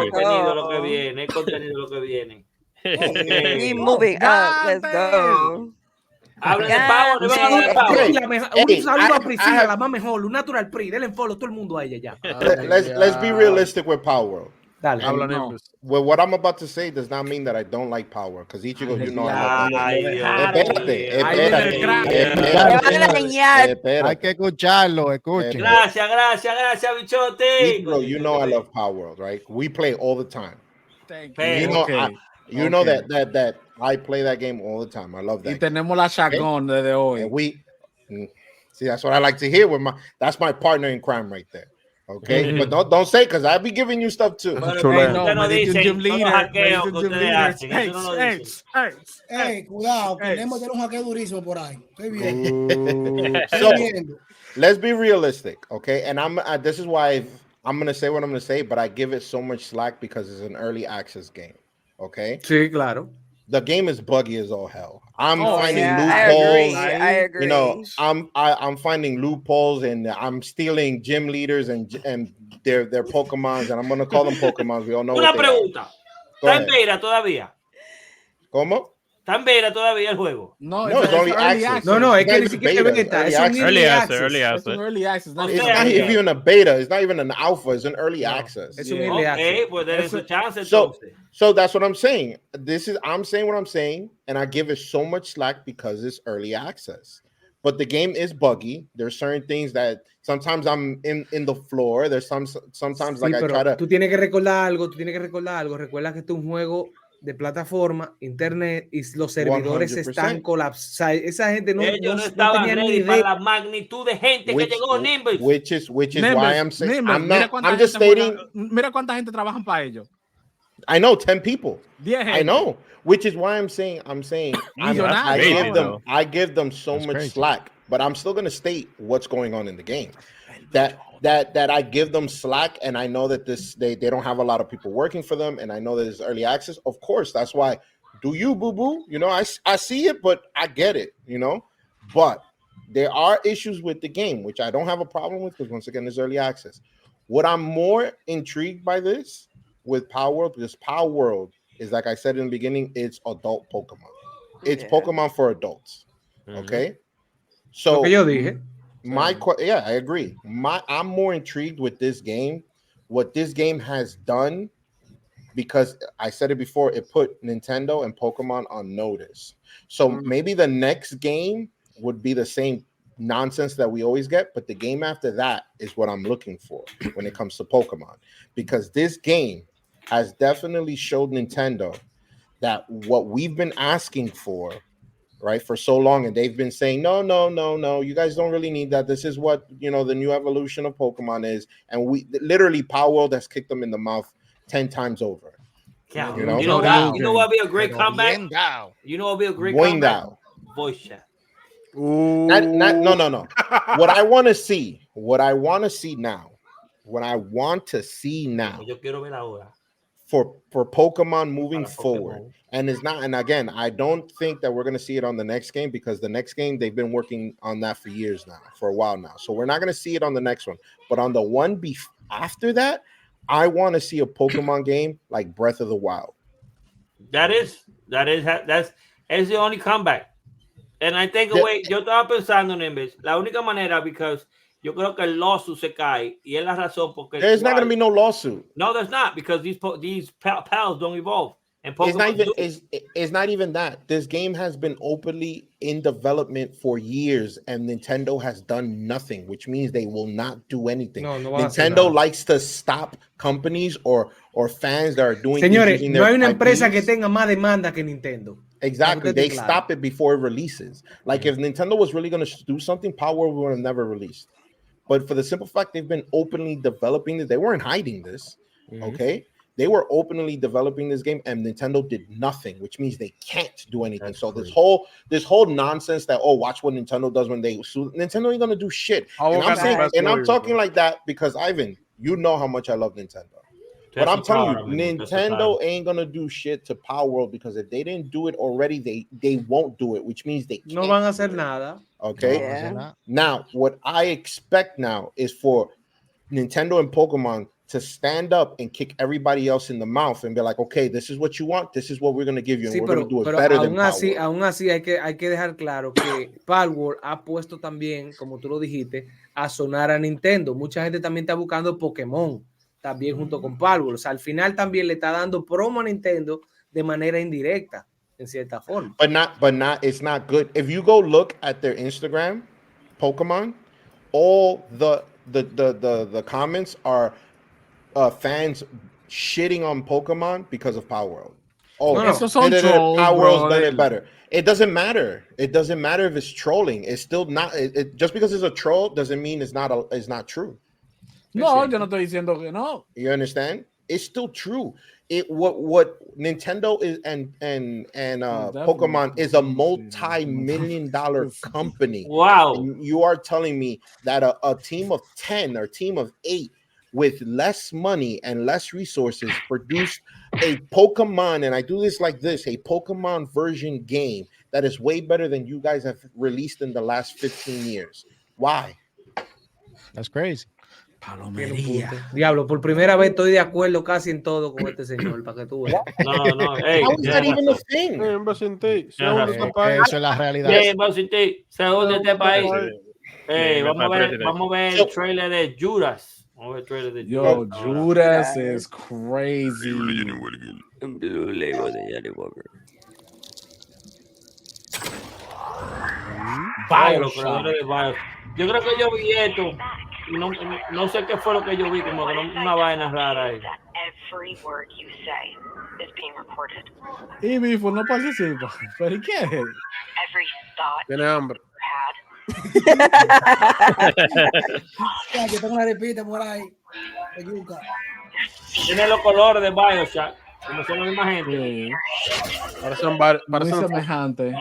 contenido lo que viene. Keep moving. Let's go. Hablen de Power. Un saludo a Priscila, la más mejor, un natural Pri. Denle follow todo el mundo a ella ya. Let's be realistic with Power. Dale. Well, what I'm about to say does not mean that I don't like Power, because Ichigo, you know I love Espérate. Hay que escucharlo, escuchen. Gracias, bichote. Ichigo, you know I love Power, right? We play all the time. You know that I play that game all the time. I love that. Y tenemos la shotgun desde hoy. See, that's what I like to hear. That's my partner in crime right there. Okay, but don't say, because I'll be giving you stuff too. Hey, cuidado, queremos tener un hackeo durísimo por ahí. Estoy bien. Let's be realistic, okay? And this is why I'm gonna say what I'm gonna say, but I give it so much slack because it's an early access game. Okay. Sí, claro. The game is buggy as all hell. I'm finding loopholes. I agree. You know, I'm finding loopholes, and I'm stealing gym leaders and their Pokemons, and I'm gonna call them Pokemons. We all know. Una pregunta. ¿Está en beta todavía? ¿Cómo? ¿Está en beta todavía el juego? No, it's only access. No, es que ni siquiera beta. Es un early access. Early access. It's not even a beta. It's not even an alpha. It's an early access. Es un early access. Okay, pues there's a chance. So that's what I'm saying. I'm saying what I'm saying, and I give it so much slack because it's early access. But the game is buggy. There's certain things that sometimes I'm in the floor. There's sometimes like I try to. Tú tienes que recordar algo. Recuerda que este es un juego de plataforma, internet, y los servidores 100%. Están colapsados. Esa gente no estaban ready para la magnitud de gente que llegó Nimbus. Which is why I'm saying I'm just stating. Mira cuánta gente trabajan para ello. I know 10 people. I know, which is why I'm saying I give them so much slack, but I'm still gonna state what's going on in the game. That I give them slack, and I know that they don't have a lot of people working for them, and I know that it's early access. Of course, that's why. Do you boo? You know, I see it, but I get it. You know, but there are issues with the game, which I don't have a problem with because once again, it's early access. What I'm more intrigued by this with Power World, because Power World is, like I said in the beginning, it's adult Pokemon. It's Pokemon for adults. Okay, so lo que yo dije. I agree. I'm more intrigued with this game, what this game has done, because I said it before, it put Nintendo and Pokemon on notice. So maybe the next game would be the same nonsense that we always get, but the game after that is what I'm looking for when it comes to Pokemon, because this game has definitely showed Nintendo that what we've been asking for, right, for so long, and they've been saying no, you guys don't really need that. This is what, you know, the new evolution of Pokemon is, and we literally Power World has kicked them in the mouth 10 times over. Yeah, you know what would be a great comeback? You know what would be a great comeback? Voice chat. No. What I want to see now Yo quiero ver ahora. For Pokemon moving forward, and it's not, and again, I don't think that we're going to see it on the next game, because the next game they've been working on that for years now, for a while now, so we're not going to see it on the next one, but on the one after that, I want to see a Pokemon game like Breath of the Wild. That's the only comeback, and I think yo estaba pensando en vez, la única manera, because yo creo que el lawsuit se cae, y es la razón porque there's not going to be no lawsuit. No, there's not, because these pals don't evolve. And it's not even that. This game has been openly in development for years, and Nintendo has done nothing, which means they will not do anything. Nintendo likes to stop companies or fans that are doing. Señores, no hay una empresa que tenga más demanda que Nintendo. Exactly, they stop it before it releases. Like if Nintendo was really going to do something, Power World would have never released. But for the simple fact they've been openly developing this, they weren't hiding this. Okay, they were openly developing this game, and Nintendo did nothing, which means they can't do anything. That's so crazy. This whole nonsense that watch what Nintendo does when they sue, Nintendo ain't gonna do shit. I'm talking like that because Ivan, you know how much I love Nintendo. But I'm telling you, Nintendo ain't gonna do shit to Power World, because if they didn't do it already, they won't do it, which means they can't. No van a hacer nada. Okay. Yeah. Now, what I expect now is for Nintendo and Pokemon to stand up and kick everybody else in the mouth and be like, okay, this is what you want, this is what we're gonna give you, and we're gonna do it better than Power World. Aún así hay que dejar claro que Power World ha puesto también, como tú lo dijiste, a sonar a Nintendo. Mucha gente también está buscando Pokémon también junto con Power World. O sea, al final también le está dando promo a Nintendo de manera indirecta, en cierta forma. But it's not good. If you go look at their Instagram, Pokemon, all the comments are fans shitting on Pokemon because of Power World. Power World's done it better. It doesn't matter. It doesn't matter if it's trolling. It's still not. Just because it's a troll doesn't mean it's not true. No, yo no estoy diciendo que no. You understand? It's still true. What Nintendo is and Pokemon is a multi-million-dollar company. Wow. And you are telling me that a team of 10 or a team of 8 with less money and less resources, produced a Pokemon, and I do this like this, a Pokemon version game that is way better than you guys have released in the last 15 years. Why? That's crazy. Palomería. Diablo, por primera vez estoy de acuerdo casi en todo con este señor, para que tú veas. No, hey, how is that even a thing? Eso es la realidad. Según este país. Vamos a ver el trailer de Judas. Yo, Judas is crazy. Los creadores de Bioshock. Yo creo que yo vi esto y no sé qué fue lo que yo vi, como que una vaina rara ahí. Y Bifo no participa. ¿Pero qué? Tiene hambre. Yo tengo una repita por ahí. Tiene los colores de Bioshock, como son la misma gente. Parecen semejantes.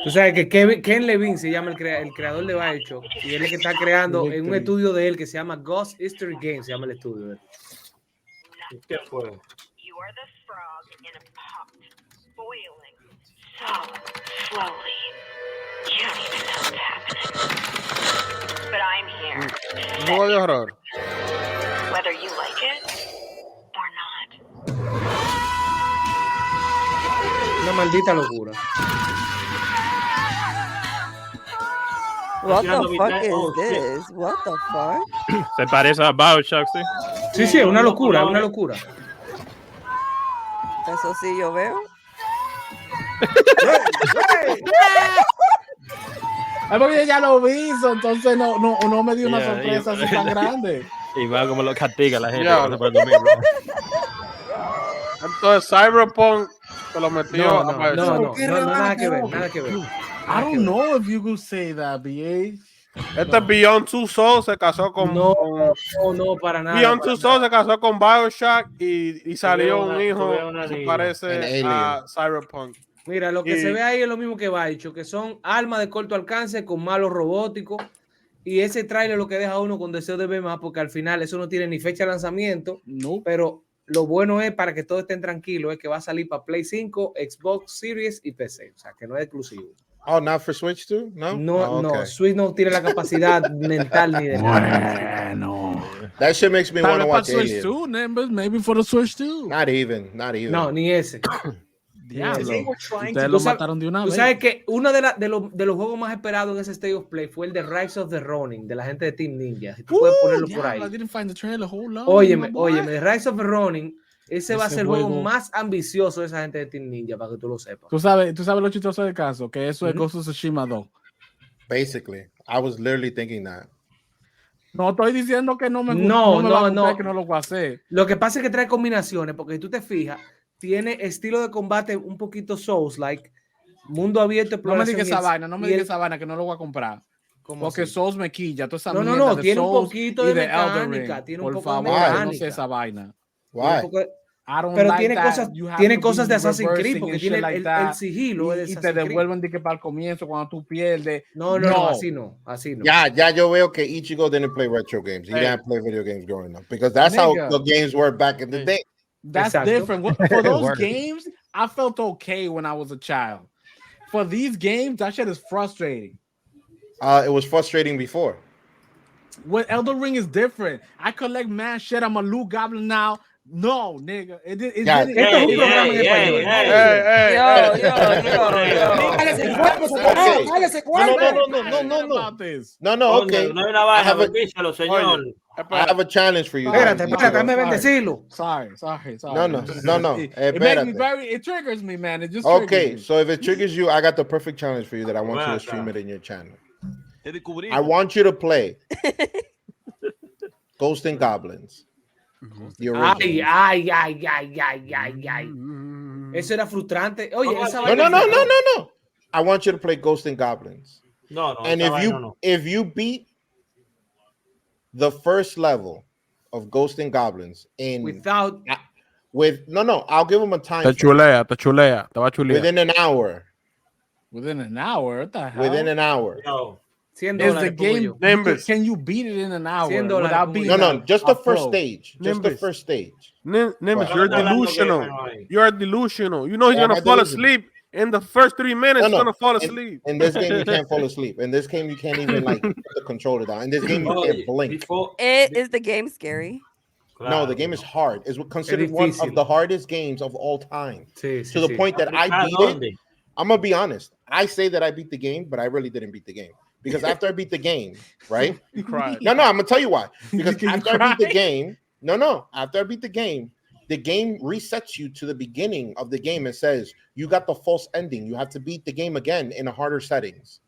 Tú sabes que Ken Levine se llama el creador de Bioshock, y él es el que está creando en un estudio de él que se llama Ghost History Games, se llama el estudio de él. ¿Qué fue? Un juego de horror. Una maldita locura. What the fuck is this? What the fuck? Se parece a Bioshock, sí. Sí, una locura, una locura. Eso sí, yo veo. Es porque yo ya lo vi, entonces no me dio una sorpresa así tan grande. Y va como lo castiga la gente. Entonces Cyberpunk te lo metió. No, nada que ver, nada que ver. I don't know if you could say that, BH. Este Beyond Two Souls se casó con... No, para nada. Beyond Two Souls se casó con Bioshock y salió un hijo que parece a Cyberpunk. Mira, lo que se ve ahí es lo mismo que Bioshock, que son armas de corto alcance con malos robóticos. Y ese tráiler lo que deja a uno con deseo de ver más, porque al final eso no tiene ni fecha de lanzamiento. No. Pero lo bueno es, para que todos estén tranquilos, es que va a salir para Play 5, Xbox Series y PC. O sea, que no es exclusivo. Oh, not for Switch too? No, no. Switch no tiene la capacidad mental ni de nada. Bueno. That shit makes me want to watch Switch too, maybe for the Switch too. Not even. No, ni ese. Diablo. Ustedes lo mataron de una vez. Tú sabes que uno de los juegos más esperados en ese State of Play fue el de Rise of the Ronin, de la gente de Team Ninja. Si tú puedes ponerlo por ahí. Óyeme, de Rise of the Ronin, ese va a ser el juego más ambicioso de esa gente de Team Ninja, para que tú lo sepas. Tú sabes lo chistoso del caso, que eso es Ghost of Tsushima 2. Basically, I was literally thinking that. No estoy diciendo que no me gusta, que no lo voy a hacer. Lo que pasa es que trae combinaciones, porque si tú te fijas, tiene estilo de combate un poquito Souls-like, mundo abierto. No me digas esa vaina, que no lo voy a comprar. Porque así? Souls me quilla, toda esa no, tiene un poquito de mecánica, tiene un poco de mecánica. No sé esa vaina. Pero tiene cosas de Assassin's Creed, porque tiene el sigilo y te devuelven de que para el comienzo cuando tú pierdes. No, así no. Ya yo veo que Ichigo didn't play retro games. He didn't play video games growing up, because that's how the games were back in the day. That's different. For those games, I felt okay when I was a child. For these games, that shit is frustrating. It was frustrating before. When Elden Ring is different. I collect mad shit. I'm a Luke Goblin now. No, nigga. Esto es un programa en español. No, okay. I have a challenge for you. Espérate, déjame bendecirlo. Sorry. No. It triggers me, man. It just okay, so if it triggers you, I got the perfect challenge for you that I want you to stream it in your channel. I want you to play Ghosts and Goblins. Ay. Eso era frustrante. Oye, no. I want you to play Ghosts and Goblins. No. And if you beat the first level of Ghosts and Goblins I'll give them a time. Te chulea. Te va a chulear. Within an hour. Within an hour? What the hell? Within an hour. No. $100 the game. Can you beat it in an hour? Without being no, just the first stage. Just the first stage. Nimbus, you're delusional. You are delusional. You know he's gonna fall asleep in the first 3 minutes. He's gonna fall asleep. In this game, you can't fall asleep. In this game, you can't even like put the controller down. In this game, you can't blink. Is the game scary? No, the game is hard. It's considered one of the hardest games of all time. To the point that I beat it. I'm gonna be honest. I say that I beat the game, but I really didn't beat the game. Because after I beat the game, right? You cried. No, I'm gonna tell you why. Because after I beat the game, after I beat the game resets you to the beginning of the game and says you got the false ending. You have to beat the game again in a harder settings.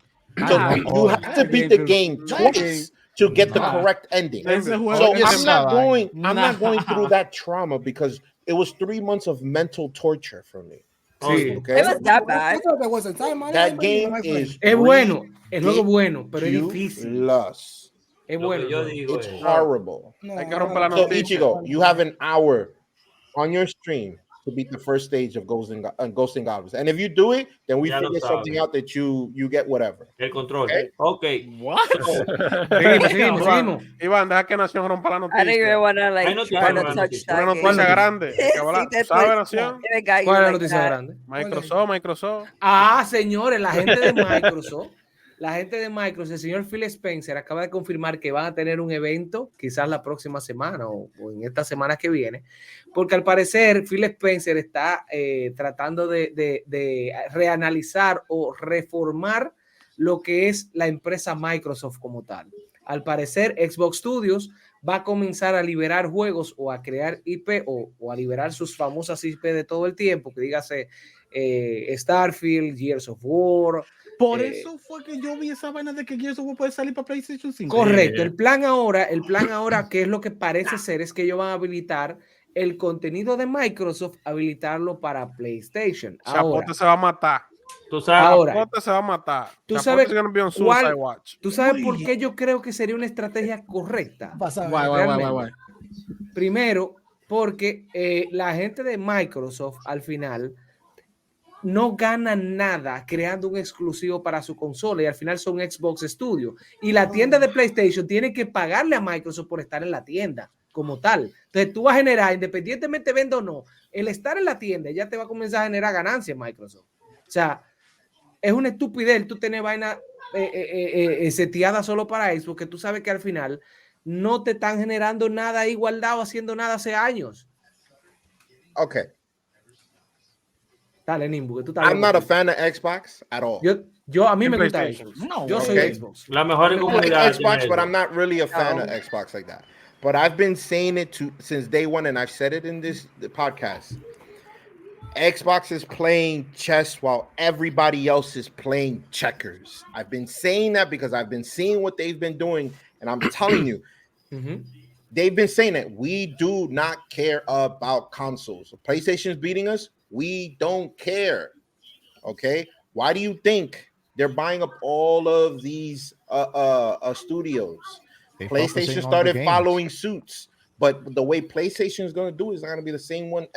So you have to beat the game twice to get the correct ending. So I'm not going through that trauma because it was 3 months of mental torture for me. Okay. It was that bad. That game is bueno. El juego bueno, pero es difícil. Es bueno. It's horrible. So Ichigo, you have an hour on your stream to beat the first stage of Ghosts and Goblins. And if you do it, then we figure something out that you get whatever. El control. Okay. What? Seguimos. Iván, deja que Nación rompa la noticia. I don't even want to like try to touch that. Una noticia grande. ¿Sabe, Nación? ¿Cuál es la noticia grande? Microsoft. Señores, la gente de Microsoft. El señor Phil Spencer acaba de confirmar que van a tener un evento quizás la próxima semana o en esta semana que viene, porque al parecer Phil Spencer está tratando de reanalizar o reformar lo que es la empresa Microsoft como tal. Al parecer Xbox Studios va a comenzar a liberar juegos o a crear IP o a liberar sus famosas IP de todo el tiempo, que dígase Starfield, Gears of War. Por eso fue que yo vi esa vaina de que Gears of War puede salir para PlayStation 5. Correcto. El plan ahora, que es lo que parece ser, es que ellos van a habilitar el contenido de Microsoft, habilitarlo para PlayStation. Chapote se va a matar. Tú sabes. Chapote se va a matar. Tú sabes por qué yo creo que sería una estrategia correcta. Guay. Primero, porque la gente de Microsoft al final no ganan nada creando un exclusivo para su consola y al final son Xbox Studios y la tienda de PlayStation tiene que pagarle a Microsoft por estar en la tienda como tal. Entonces tú vas a generar, independientemente venda o no, el estar en la tienda ya te va a comenzar a generar ganancias Microsoft. O sea, es una estupidez tú tener vaina seteada solo para Xbox, porque tú sabes que al final no te están generando nada igualdad o haciendo nada hace años. Okay. Dale, Nimbu, tú I'm not a fan of Xbox at all. Yo a mí me gusta Xbox. Yo soy Xbox. La mejor comunidad. Xbox, but I'm not really a fan of Xbox like that. But I've been saying it since day one, and I've said it in the podcast. Xbox is playing chess while everybody else is playing checkers. I've been saying that because I've been seeing what they've been doing, and I'm telling you, they've been saying that we do not care about consoles. PlayStation is beating us. We don't care. Okay, why do you think they're buying up all of these studios? PlayStation started following suits, but the way PlayStation is going to do it is not going to be the same way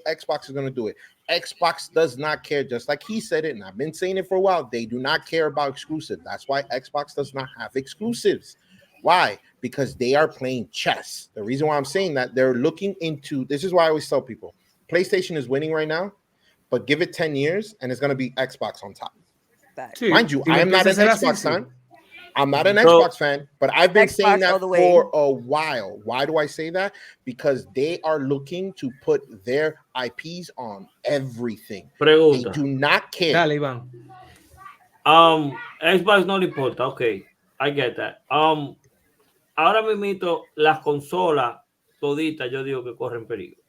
Xbox is going to do it. Xbox does not care, just like he said it, and I've been saying it for a while. They do not care about exclusive. That's why Xbox does not have exclusives. Why? Because they are playing chess. The reason why I'm saying that, they're looking into, this is why I always tell people, PlayStation is winning right now, but give it 10 years and it's going to be Xbox on top. Mind you, I am not an Xbox fan. I'm not an Xbox fan, but I've been saying that for a while. Why do I say that? Because they are looking to put their IPs on everything. They do not care. Dale, Iván. Xbox no le importa. Okay, I get that. Ahora mismo las consolas toditas yo digo que corren peligro.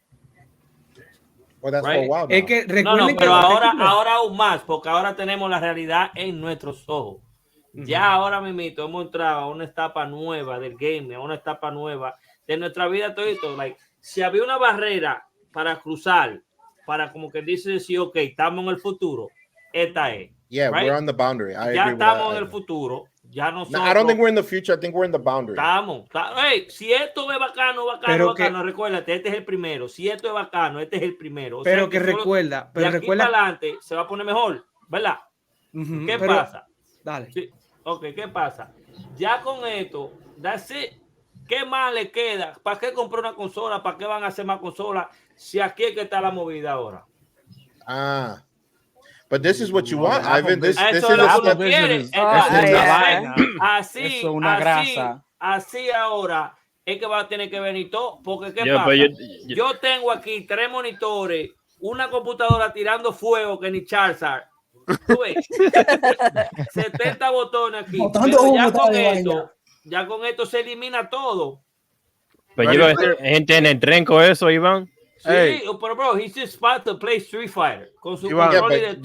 Well, that's for a while now. Es que no, pero ahora aún más, porque ahora tenemos la realidad en nuestros ojos. Ya ahora mismo hemos entrado a una etapa nueva del gaming, a una etapa nueva de nuestra vida todito. Like, si había una barrera para cruzar, para como que dice, sí, ok, estamos en el futuro, esta es. Yeah, right? We're on the boundary. Ya estamos en el futuro. Ya nosotros, I don't think we're in the future. I think we're in the boundary. Hey, si esto es bacano, recuérdate, este es el primero. Si esto es bacano, este es el primero. O pero sea, que recuerda, de aquí para adelante se va a poner mejor, ¿verdad? ¿Qué pasa? Dale. Sí. Ok, ¿qué pasa? Ya con esto, that's it. ¿Qué más le queda? ¿Para qué comprar una consola? ¿Para qué van a hacer más consolas? Si aquí es que está la movida ahora. Ah. But this is what you want, Ivan. This is Apple quiere. Así, eso es una grasa. Así ahora es que va a tener que venir todo. Porque ¿qué pasa? Yo tengo aquí 3 monitores, una computadora tirando fuego que ni Charizard. 70 botones aquí. Pero ya con esto se elimina todo. Pero yo gente en el tren con eso, Iván. Sí, pero bro, he's just about to play Street Fighter con su control y de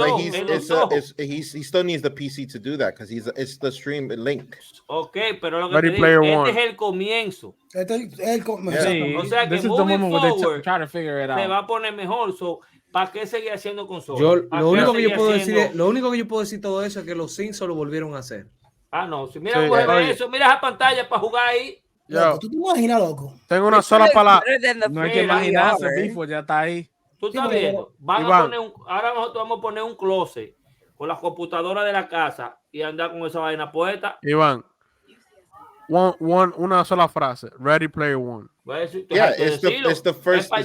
todo. He still needs the PC to do that because it's the stream link. Okay, pero lo que te digo, este es el comienzo. Este es el comienzo. Sí, o sea que moving forward se va a poner mejor. So, ¿para qué seguir haciendo consolas? Lo único que yo puedo decir todo eso es que los Sims lo volvieron a hacer. Ah, no, si mira eso, mira esa pantalla para jugar ahí. Loco, ¿tú te imaginas, loco? Tengo una sola palabra. No hay que imaginarse, Bifo, ya está ahí. Tú estás viendo. Ahora nosotros vamos a poner un closet con las computadoras de la casa y andar con esa vaina puesta. Iván, una sola frase. Ready Player One. Yeah, it's the first step.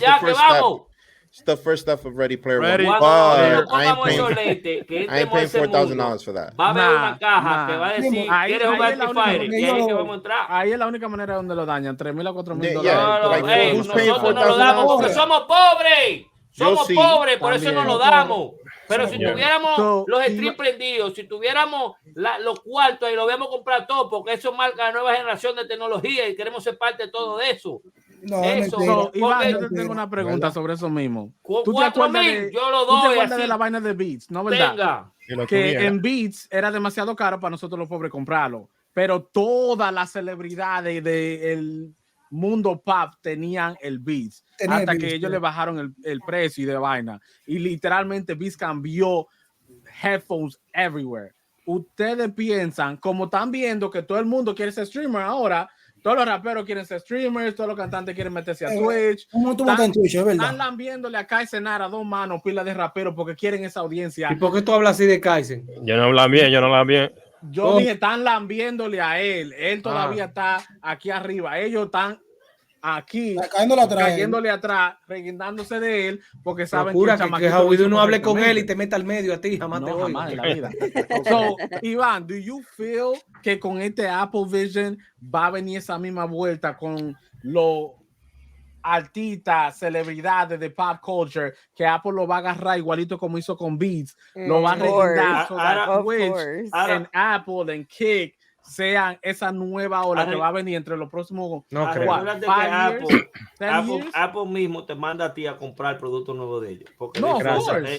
It's the first step of Ready Player One. I ain't paying $4,000 for that. Va a haber una caja que va a decir, ¿quieres jugar Street Fighter? Y ahí que vamos a entrar. Ahí es la única manera donde lo dañan, $3,000 a $4,000. Nosotros no lo damos porque somos pobres. Somos pobres, por eso no lo damos. Pero si tuviéramos los streams prendidos, si tuviéramos los cuartos y lo hubiéramos comprado todo, porque eso marca la nueva generación de tecnología y queremos ser parte de todo eso. Iván, yo te tengo una pregunta sobre eso mismo. ¿Tú te acuerdas de la vaina de Beats, no verdad? Que en Beats era demasiado caro para nosotros los pobres comprarlo, pero todas las celebridades del mundo pop tenían el Beats hasta que ellos le bajaron el precio y de vaina, y literalmente Beats cambió headphones everywhere. Ustedes piensan, como están viendo que todo el mundo quiere ser streamer ahora, todos los raperos quieren ser streamers, todos los cantantes quieren meterse a Twitch. Están lambiéndole a Kai Cenat a 2 manos, pila de raperos porque quieren esa audiencia. ¿Y por qué tú hablas así de Kai Cenat? Yo no hablo bien. Yo dije, están lambiéndole a él. Él todavía está aquí arriba. Ellos están aquí cayéndole atrás, reguindándose de él, porque saben que HowWeDo no hable con él y te meta al medio a ti, jamás te voy. Jamás en la vida. So, Iván, do you feel que con este Apple Vision va a venir esa misma vuelta con los artistas, celebridades de pop culture, que Apple lo va a agarrar igualito como hizo con Beats, lo va a reguindar so Twitch, en Apple, en Kick, sean esa nueva ola que va a venir entre los próximos Apple mismo te manda a ti a comprar el producto nuevo de ellos. Porque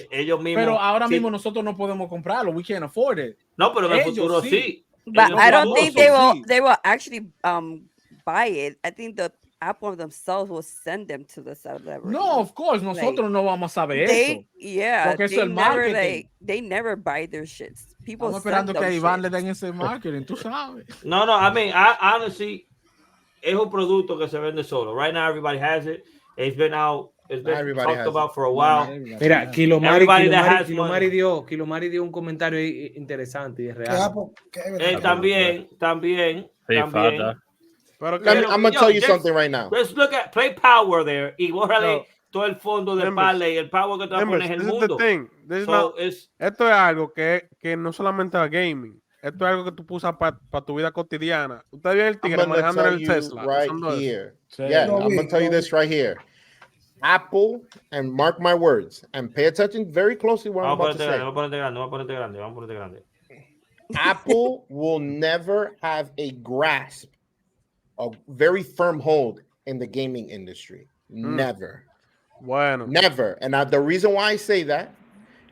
ellos mismos, pero ahora mismo nosotros no podemos comprarlo. We can't afford it. No, pero en el futuro sí. But I don't think they will actually buy it. I think the Apple themselves will send them to the celebrity. No, of course, nosotros no vamos a saber eso. Yeah, porque eso es el marketing. They never buy their shits. Estamos esperando que a Iván le den ese marketing, tú sabes. No, I mean, honestly, es un producto que se vende solo. Right now, everybody has it. It's been out. It's been talked about for a while. Mira, Kilomari dio un comentario interesante y es real. También. I'm gonna tell you something right now. Let's look at play power there y bórrale todo el fondo del parley, el power que te va a poner en el mundo. Esto es algo que no solamente es gaming. Esto es algo que tú usas para tu vida cotidiana. Usted vio el tigre manejando en el Tesla. Right here. Yeah, I'm gonna tell you this right here. Apple, and mark my words, and pay attention very closely what I'm about to say. Vamos a ponerte grande. Apple will never have a grasp, a very firm hold in the gaming industry. Never. Bueno. Never. And the reason why I say that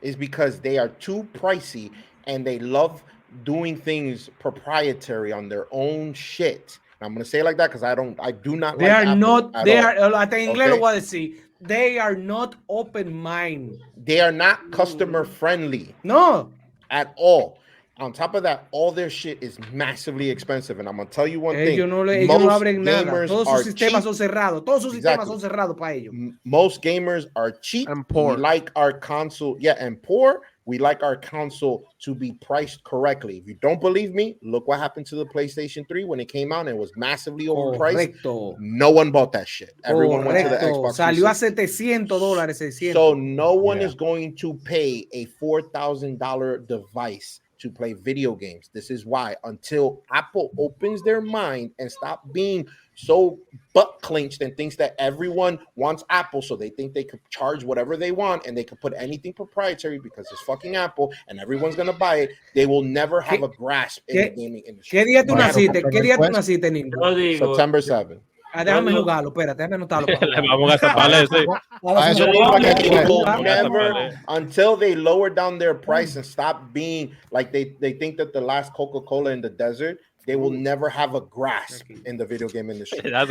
is because they are too pricey and they love doing things proprietary on their own shit. I'm going to say it like that because I do not they like are Apple not, they all. Are, hasta en inglés lo voy a decir. They are not open-minded. They are not customer-friendly. No. At all. On top of that, all their shit is massively expensive. And I'm going to tell you one thing. Ellos no abren nada. Todos sus sistemas son cerrados. Todos sus sistemas son cerrados para ellos. Most gamers are cheap. And poor. We like our console. Yeah, and poor. We like our console to be priced correctly. If you don't believe me, look what happened to the PlayStation 3 when it came out and it was massively overpriced. Correcto. No one bought that shit. Everyone went to the Xbox. Salió a $700, $600. So no one is going to pay a $4,000 device to play video games. This is why until Apple opens their mind and stop being so butt clenched and thinks that everyone wants Apple, so they think they could charge whatever they want and they could put anything proprietary because it's fucking Apple and everyone's gonna buy it, they will never have a grasp in the gaming industry. ¿Qué día tú naciste? ¿Qué día tú naciste, Nindo? September 7. Déjame jugarlo, espérate, déjame anotarlo. Le vamos a tapar until they lower down their price and stop being like they think that the last Coca-Cola in the desert, they will never have a grasp in the video game industry. I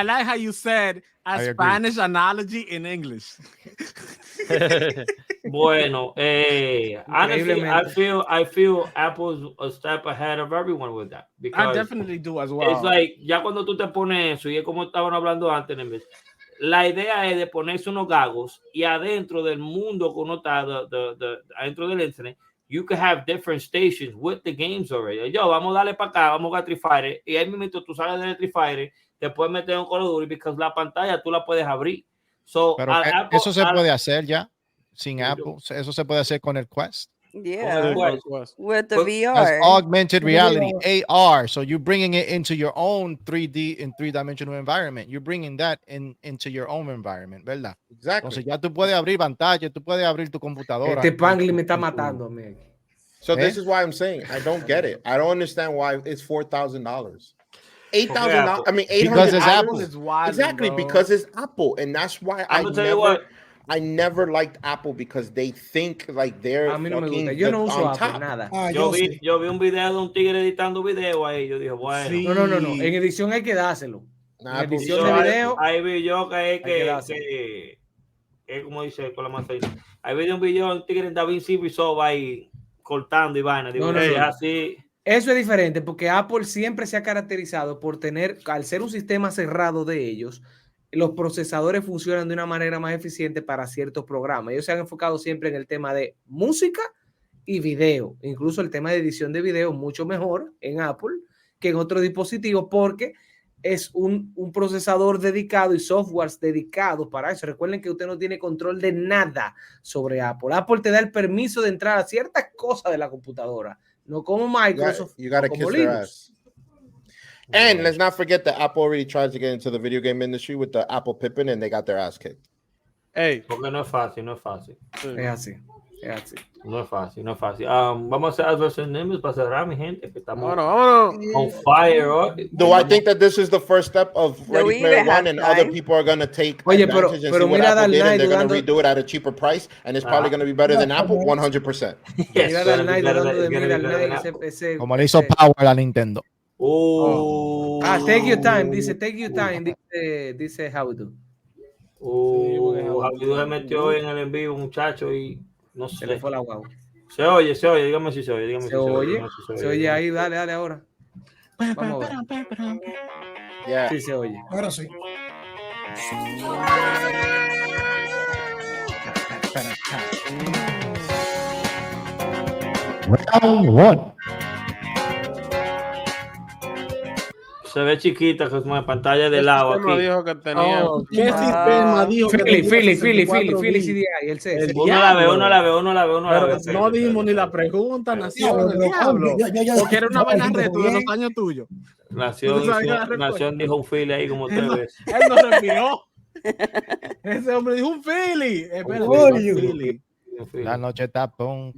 like how you said a Spanish analogy in English. Bueno, honestly, I feel Apple's a step ahead of everyone with that. I definitely do as well. It's like, ya cuando tú te pones eso, y es como estaban hablando antes, la idea es de ponerse unos gagos y adentro del mundo que uno está, adentro del internet, you can have different stations with the games already. Yo, vamos a darle para acá, vamos a RetroFighter, y ahí mismo tú sales de RetroFighter, te puedes meter un Call of Duty, porque la pantalla tú la puedes abrir. So, pero Apple, eso se puede hacer ya sin Apple. Eso se puede hacer con el Quest. Yeah, with the VR. That's augmented reality, AR. So you're bringing it into your own 3D and 3-dimensional environment. You're bringing that into your own environment, ¿verdad? Exactly. Entonces ya tú puedes abrir pantalla, tú puedes abrir tu computadora. Este Pangli me está matando, man. So this is why I'm saying I don't get it. I don't understand why it's $4,000. $8,000. I mean, $800. Because it's Apple. Exactly, because it's Apple, and that's why I never liked Apple because they think like they're fucking on top. Nada. Yo vi un video de un tigre editando video ahí. Yo dije, bueno. Sí. No. En edición hay que dárselo. En edición de video. Ahí vi yo que como dice con la manzana. Ahí vi un video de un tigre en DaVinci Resolve ahí cortando y vaina. Digo, así. Eso es diferente porque Apple siempre se ha caracterizado por tener, al ser un sistema cerrado de ellos, los procesadores funcionan de una manera más eficiente para ciertos programas. Ellos se han enfocado siempre en el tema de música y video. Incluso el tema de edición de video mucho mejor en Apple que en otros dispositivos porque es un procesador dedicado y softwares dedicados para eso. Recuerden que usted no tiene control de nada sobre Apple. Apple te da el permiso de entrar a ciertas cosas de la computadora. No como Microsoft. You gotta kiss their ass. And let's not forget that Apple already tried to get into the video game industry with the Apple Pippin and they got their ass kicked. Porque no es fácil. Es así. No es fácil. Vamos a hacer adversos names para cerrar, mi gente, que estamos on fire. Do I think that this is the first step of Ready Player One and other people are going to take advantage and see what Apple did and they're going to redo it at a cheaper price and it's probably going to be better than Apple? 100%. Como le hizo Power a Nintendo. Take your time, dice HowWeDo. HowWeDo se metió en el envío, muchacho, y no sé. Se le fue la guagua. Se oye, dígame si se oye. Se oye ahí, dale ahora. Vamos a ver. Yeah. Sí, se oye. Ahora sí. Round one. Se ve chiquita, como en pantalla de lado aquí. Dijo que tenía. ¿Qué sistema dijo que Philly CDI, el C. Uno la ve. No dimos ni la pregunta, nació el diablo. Porque era una vaina reto de los años tuyos. Nación dijo un Philly ahí como tres veces. Él no respiró. Ese hombre dijo un Philly. Philly. La noche tapón.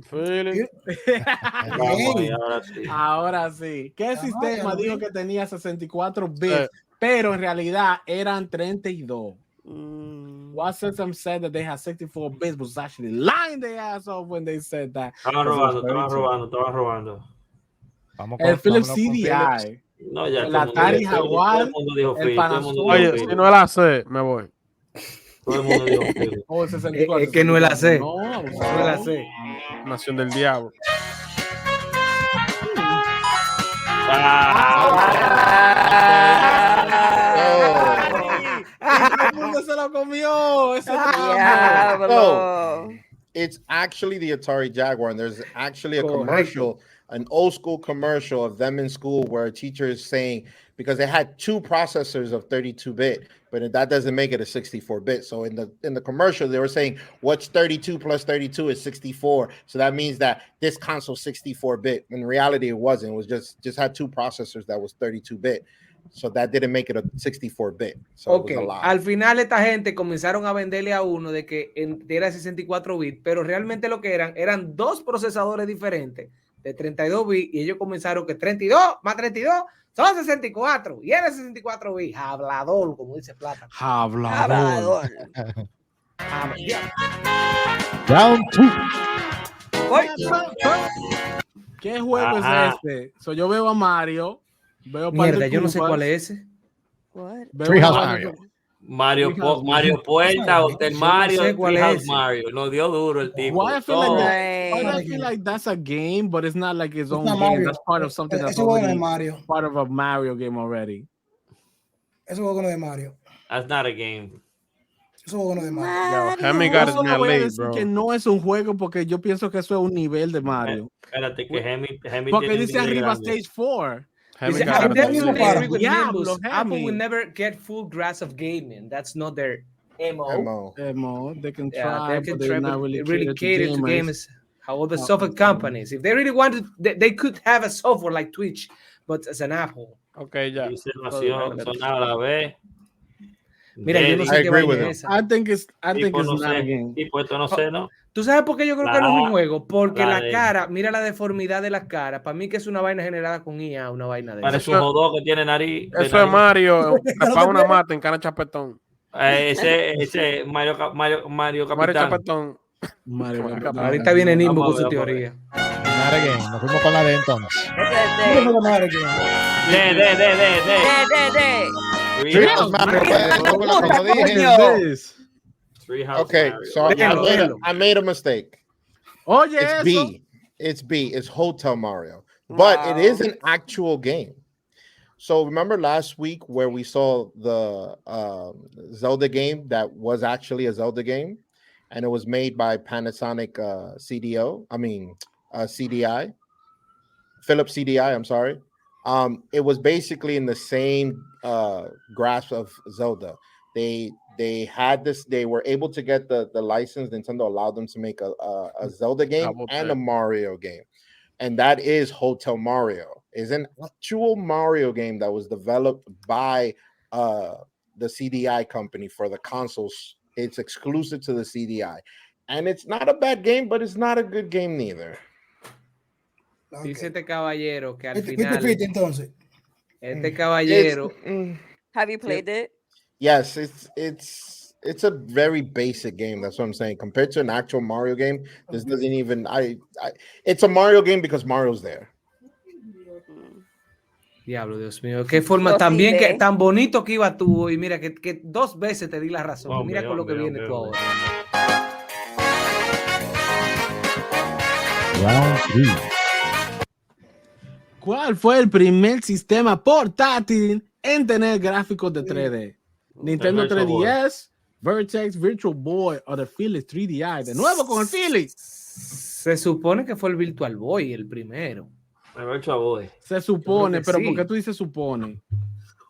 Ahora sí. ¿Qué sistema dijo que tenía 64 bits? Pero en realidad eran 32. What system said that they had 64 bits was actually lying their ass off when they said that. Estaban robando. El Philips CDI. No, ya, el Atari Jaguar. El Panasonic. Oye, si no la sé, me voy. Todo el mundo dijo es que no es la C. No es la C. Nación del diablo. Todo el mundo se lo comió. Ese diablo. It's actually the Atari Jaguar, and there's actually a commercial, an old school commercial of them in school where a teacher is saying, because they had 2 processors of 32-bit, but that doesn't make it a 64-bit. So in the commercial, they were saying, what's 32 plus 32 is 64. So that means that this console 64-bit. In reality, it wasn't. It was just had 2 processors that was 32-bit. So that didn't make it a 64-bit. So it was a lie. Al final esta gente comenzaron a venderle a uno de que era 64 bits, pero realmente lo que eran 2 procesadores diferentes de 32 bits y ellos comenzaron que 32 más 32 son 64 y era 64 bits. Hablador, como dice Plata. Hablador. Round 2. ¿Qué juego es este? Yo veo a Mario. Mierda, yo no sé cuál es ese. Treehouse Mario. Mario Puerta, Hotel Mario, Treehouse Mario. Lo dio duro el tipo. Why I feel like that's a game, but it's not like its own game. That's part of something that's already part of a Mario game already. Eso juego no de Mario. That's not a game. Eso juego no de Mario. Que no es un juego porque yo pienso que eso es un nivel de Mario. Espérate que Hemi porque dice arriba Stage 4. I Apple will never get full grasp of gaming. That's not their MO. They can try, but they're not really cater to gamers. How the software companies, if they really wanted, they could have a software like Twitch, but as an Apple. Okay, ya. Mira, yo no sé qué vaina es esa. I think it's not a game. Esto no sé, ¿no? ¿Tú sabes por qué yo creo que no es un juego? Porque la cara, mira la deformidad de la cara. Para mí que es una vaina generada con IA, una vaina de parece un jodó que tiene nariz. Eso es Mario, para una mata en cana chapetón. Ese Mario Capitán. Mario Capitán. Ahorita viene Nimbo con su teoría. Nos fuimos con la de entonces. Okay, so I made a mistake. Oh yeah, it's B. It's Hotel Mario, but it is an actual game. So remember last week where we saw the Zelda game that was actually a Zelda game, and it was made by Panasonic CDI, Philips CDI. I'm sorry. It was basically in the same grasp of Zelda. They had this. They were able to get the license. Nintendo allowed them to make a Zelda game and a Mario game, and that is Hotel Mario. Is an actual Mario game that was developed by the CDI company for the consoles. It's exclusive to the CDI, and it's not a bad game, but it's not a good game neither. Dice este caballero que al final. Entonces. Este caballero. Have you played it? Yes, it's a very basic game. That's what I'm saying. Compared to an actual Mario game, this doesn't even. It's a Mario game because Mario's there. Diablo, Dios mío, qué forma también que tan bonito que iba tú y mira que 2 veces te di la razón. Mira con lo que viene tú ahora. ¿Cuál fue el primer sistema portátil en tener gráficos de 3D? Nintendo 3DS, Vertex, Virtual Boy o the Philips 3DI. De nuevo con el Philips. Se supone que fue el Virtual Boy el primero. El Virtual Boy. Se supone, pero sí. ¿Por qué tú dices supone?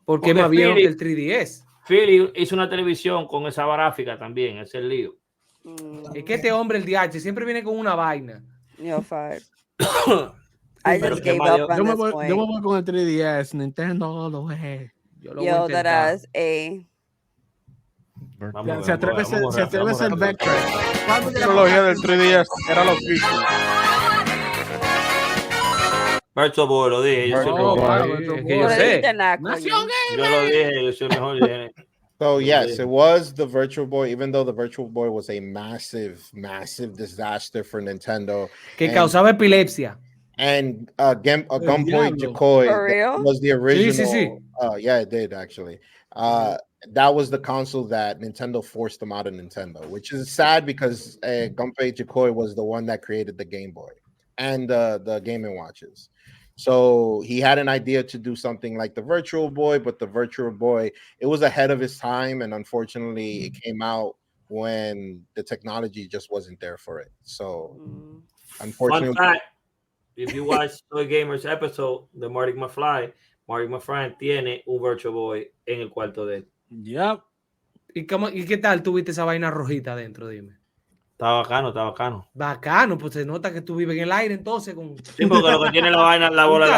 Porque más viejo que el 3DS. Philips hizo una televisión con esa gráfica también, ese es el lío. Es que este hombre, el DH, siempre viene con una vaina. You're fired. I just gave up on yo me this point. Yo me voy con el 3DS, Nintendo all the way. Yo, that as a... Se atreve a ser Vector. La tecnología del 3DS era lo que Virtual Boy, lo dije. Yo sé. Yo lo dije, yo soy el mejor. So yes, it was the Virtual Boy, even though the Virtual Boy was a massive disaster for Nintendo. Que causaba epilepsia. And Gunpoint Yokoi was the original. Yeah, it did actually. That was the console that Nintendo forced them out of Nintendo, which is sad because Gunpei Yokoi was the one that created the Game Boy and the Game & Watches. So he had an idea to do something like the Virtual Boy, but the Virtual Boy, it was ahead of his time, and unfortunately, it came out when the technology just wasn't there for it. So, unfortunately, fun fact, if you watch Toy Gamers episode de Marty McFly tiene un Virtual Boy en el cuarto de él. Yep. ¿Y qué tal tuviste esa vaina rojita adentro? Dime. Está bacano. Bacano, pues se nota que tú vives en el aire entonces. Sí, porque lo que tiene la vaina, la bola de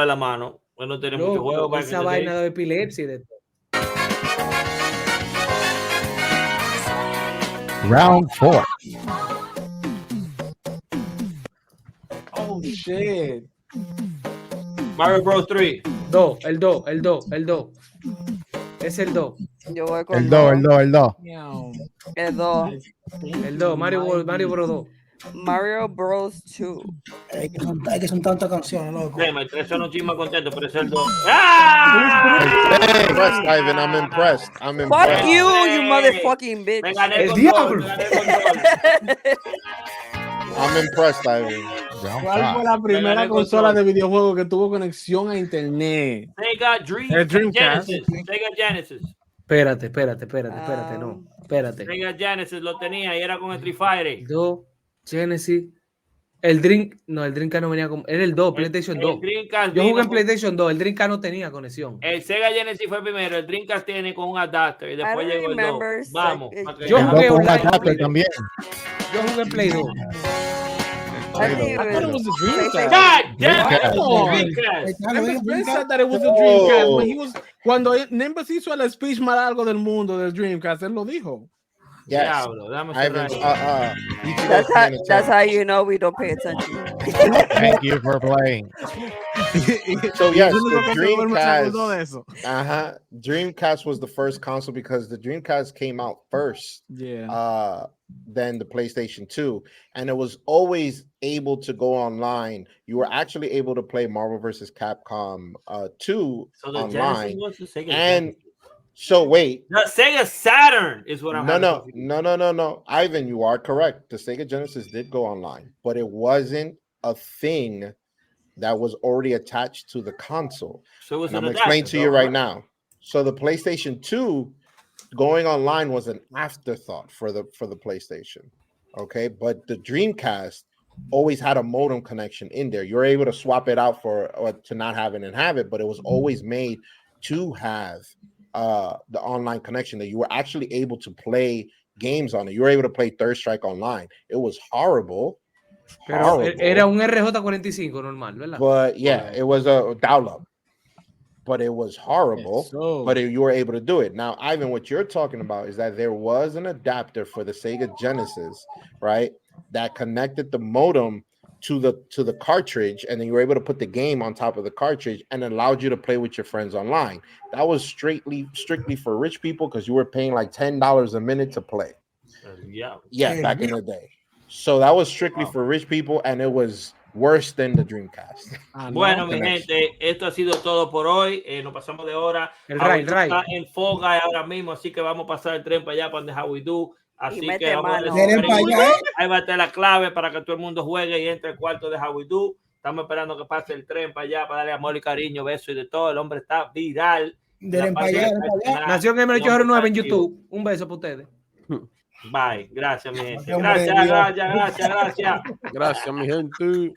la mano. Bueno, tiene mucho juego. Esa vaina de epilepsia y de todo. Round 4. Oh, shit. Mario Bros. 3. El 2. Es el 2. Yo voy con el 2. El 2, Mario Bros. 2. Mario Bros. 2. Es que son tantas canciones, loco. Sí, son un chisme contento, pero es el 2. Ivan, I'm impressed. Fuck you, you motherfucking bitch. El diablo. I'm impressed, Ivan. ¿Cuál fue la primera consola de videojuegos que tuvo conexión a internet? Sega Dreamcast. Sega Genesis. Espérate, no. Espérate. Sega Genesis lo tenía y era con Street Fighter. 2, Genesis. El Dreamcast no venía con. Era el 2, PlayStation 2. Yo jugué en PlayStation 2. El Dreamcast no tenía conexión. El Sega Genesis fue primero. El Dreamcast tiene con un adapter y después llegó el 2. Vamos. Yo jugué con un adapter también. Yo jugué en Play 2. I thought it was a Dreamcast. God damn Ben said that it was a Dreamcast. Cuando Nimbus hizo el speech más largo del mundo del Dreamcast, él lo dijo. Yes. Ivan, that's how you know we don't pay attention. Thank you for playing. So yes, the Dreamcast. Dreamcast was the first console because the Dreamcast came out first. Yeah. Than the PlayStation 2, and it was always able to go online. You were actually able to play Marvel vs. Capcom 2 online. And so wait, the Sega Saturn is what I'm. No. Ivan, you are correct. The Sega Genesis did go online, but it wasn't a thing that was already attached to the console. So I'm explaining to you right now. So the PlayStation 2 going online was an afterthought for the PlayStation. Okay, but the Dreamcast always had a modem connection in there. You're able to swap it out or to not have it and have it, but it was always made to have the online connection that you were actually able to play games on it. You were able to play Third Strike online. It was horrible. Pero era un RJ45 normal, ¿verdad? But yeah, it was a dial-up. But it was horrible. But you were able to do it. Now, Ivan, what you're talking about is that there was an adapter for the Sega Genesis, right? That connected the modem to the cartridge, and then you were able to put the game on top of the cartridge and allowed you to play with your friends online. That was strictly for rich people because you were paying like $10 a minute to play. Back in the day. So that was strictly for rich people, and it was worse than the Dreamcast. Bueno, mi gente, esto ha sido todo por hoy. Nos pasamos de hora. El Ray. Está en Foga ahora mismo, así que vamos a pasar el tren para allá, para donde HowWeDo. Así que vamos ahí va a estar la clave para que todo el mundo juegue y entre el cuarto de HowWeDo. Estamos esperando que pase el tren para allá, para darle amor y cariño, beso y de todo. El hombre está viral. Nación Gamer 809 en YouTube. Un beso para ustedes. Bye. Gracias, mi gente. Gracias. Gracias, mi gente.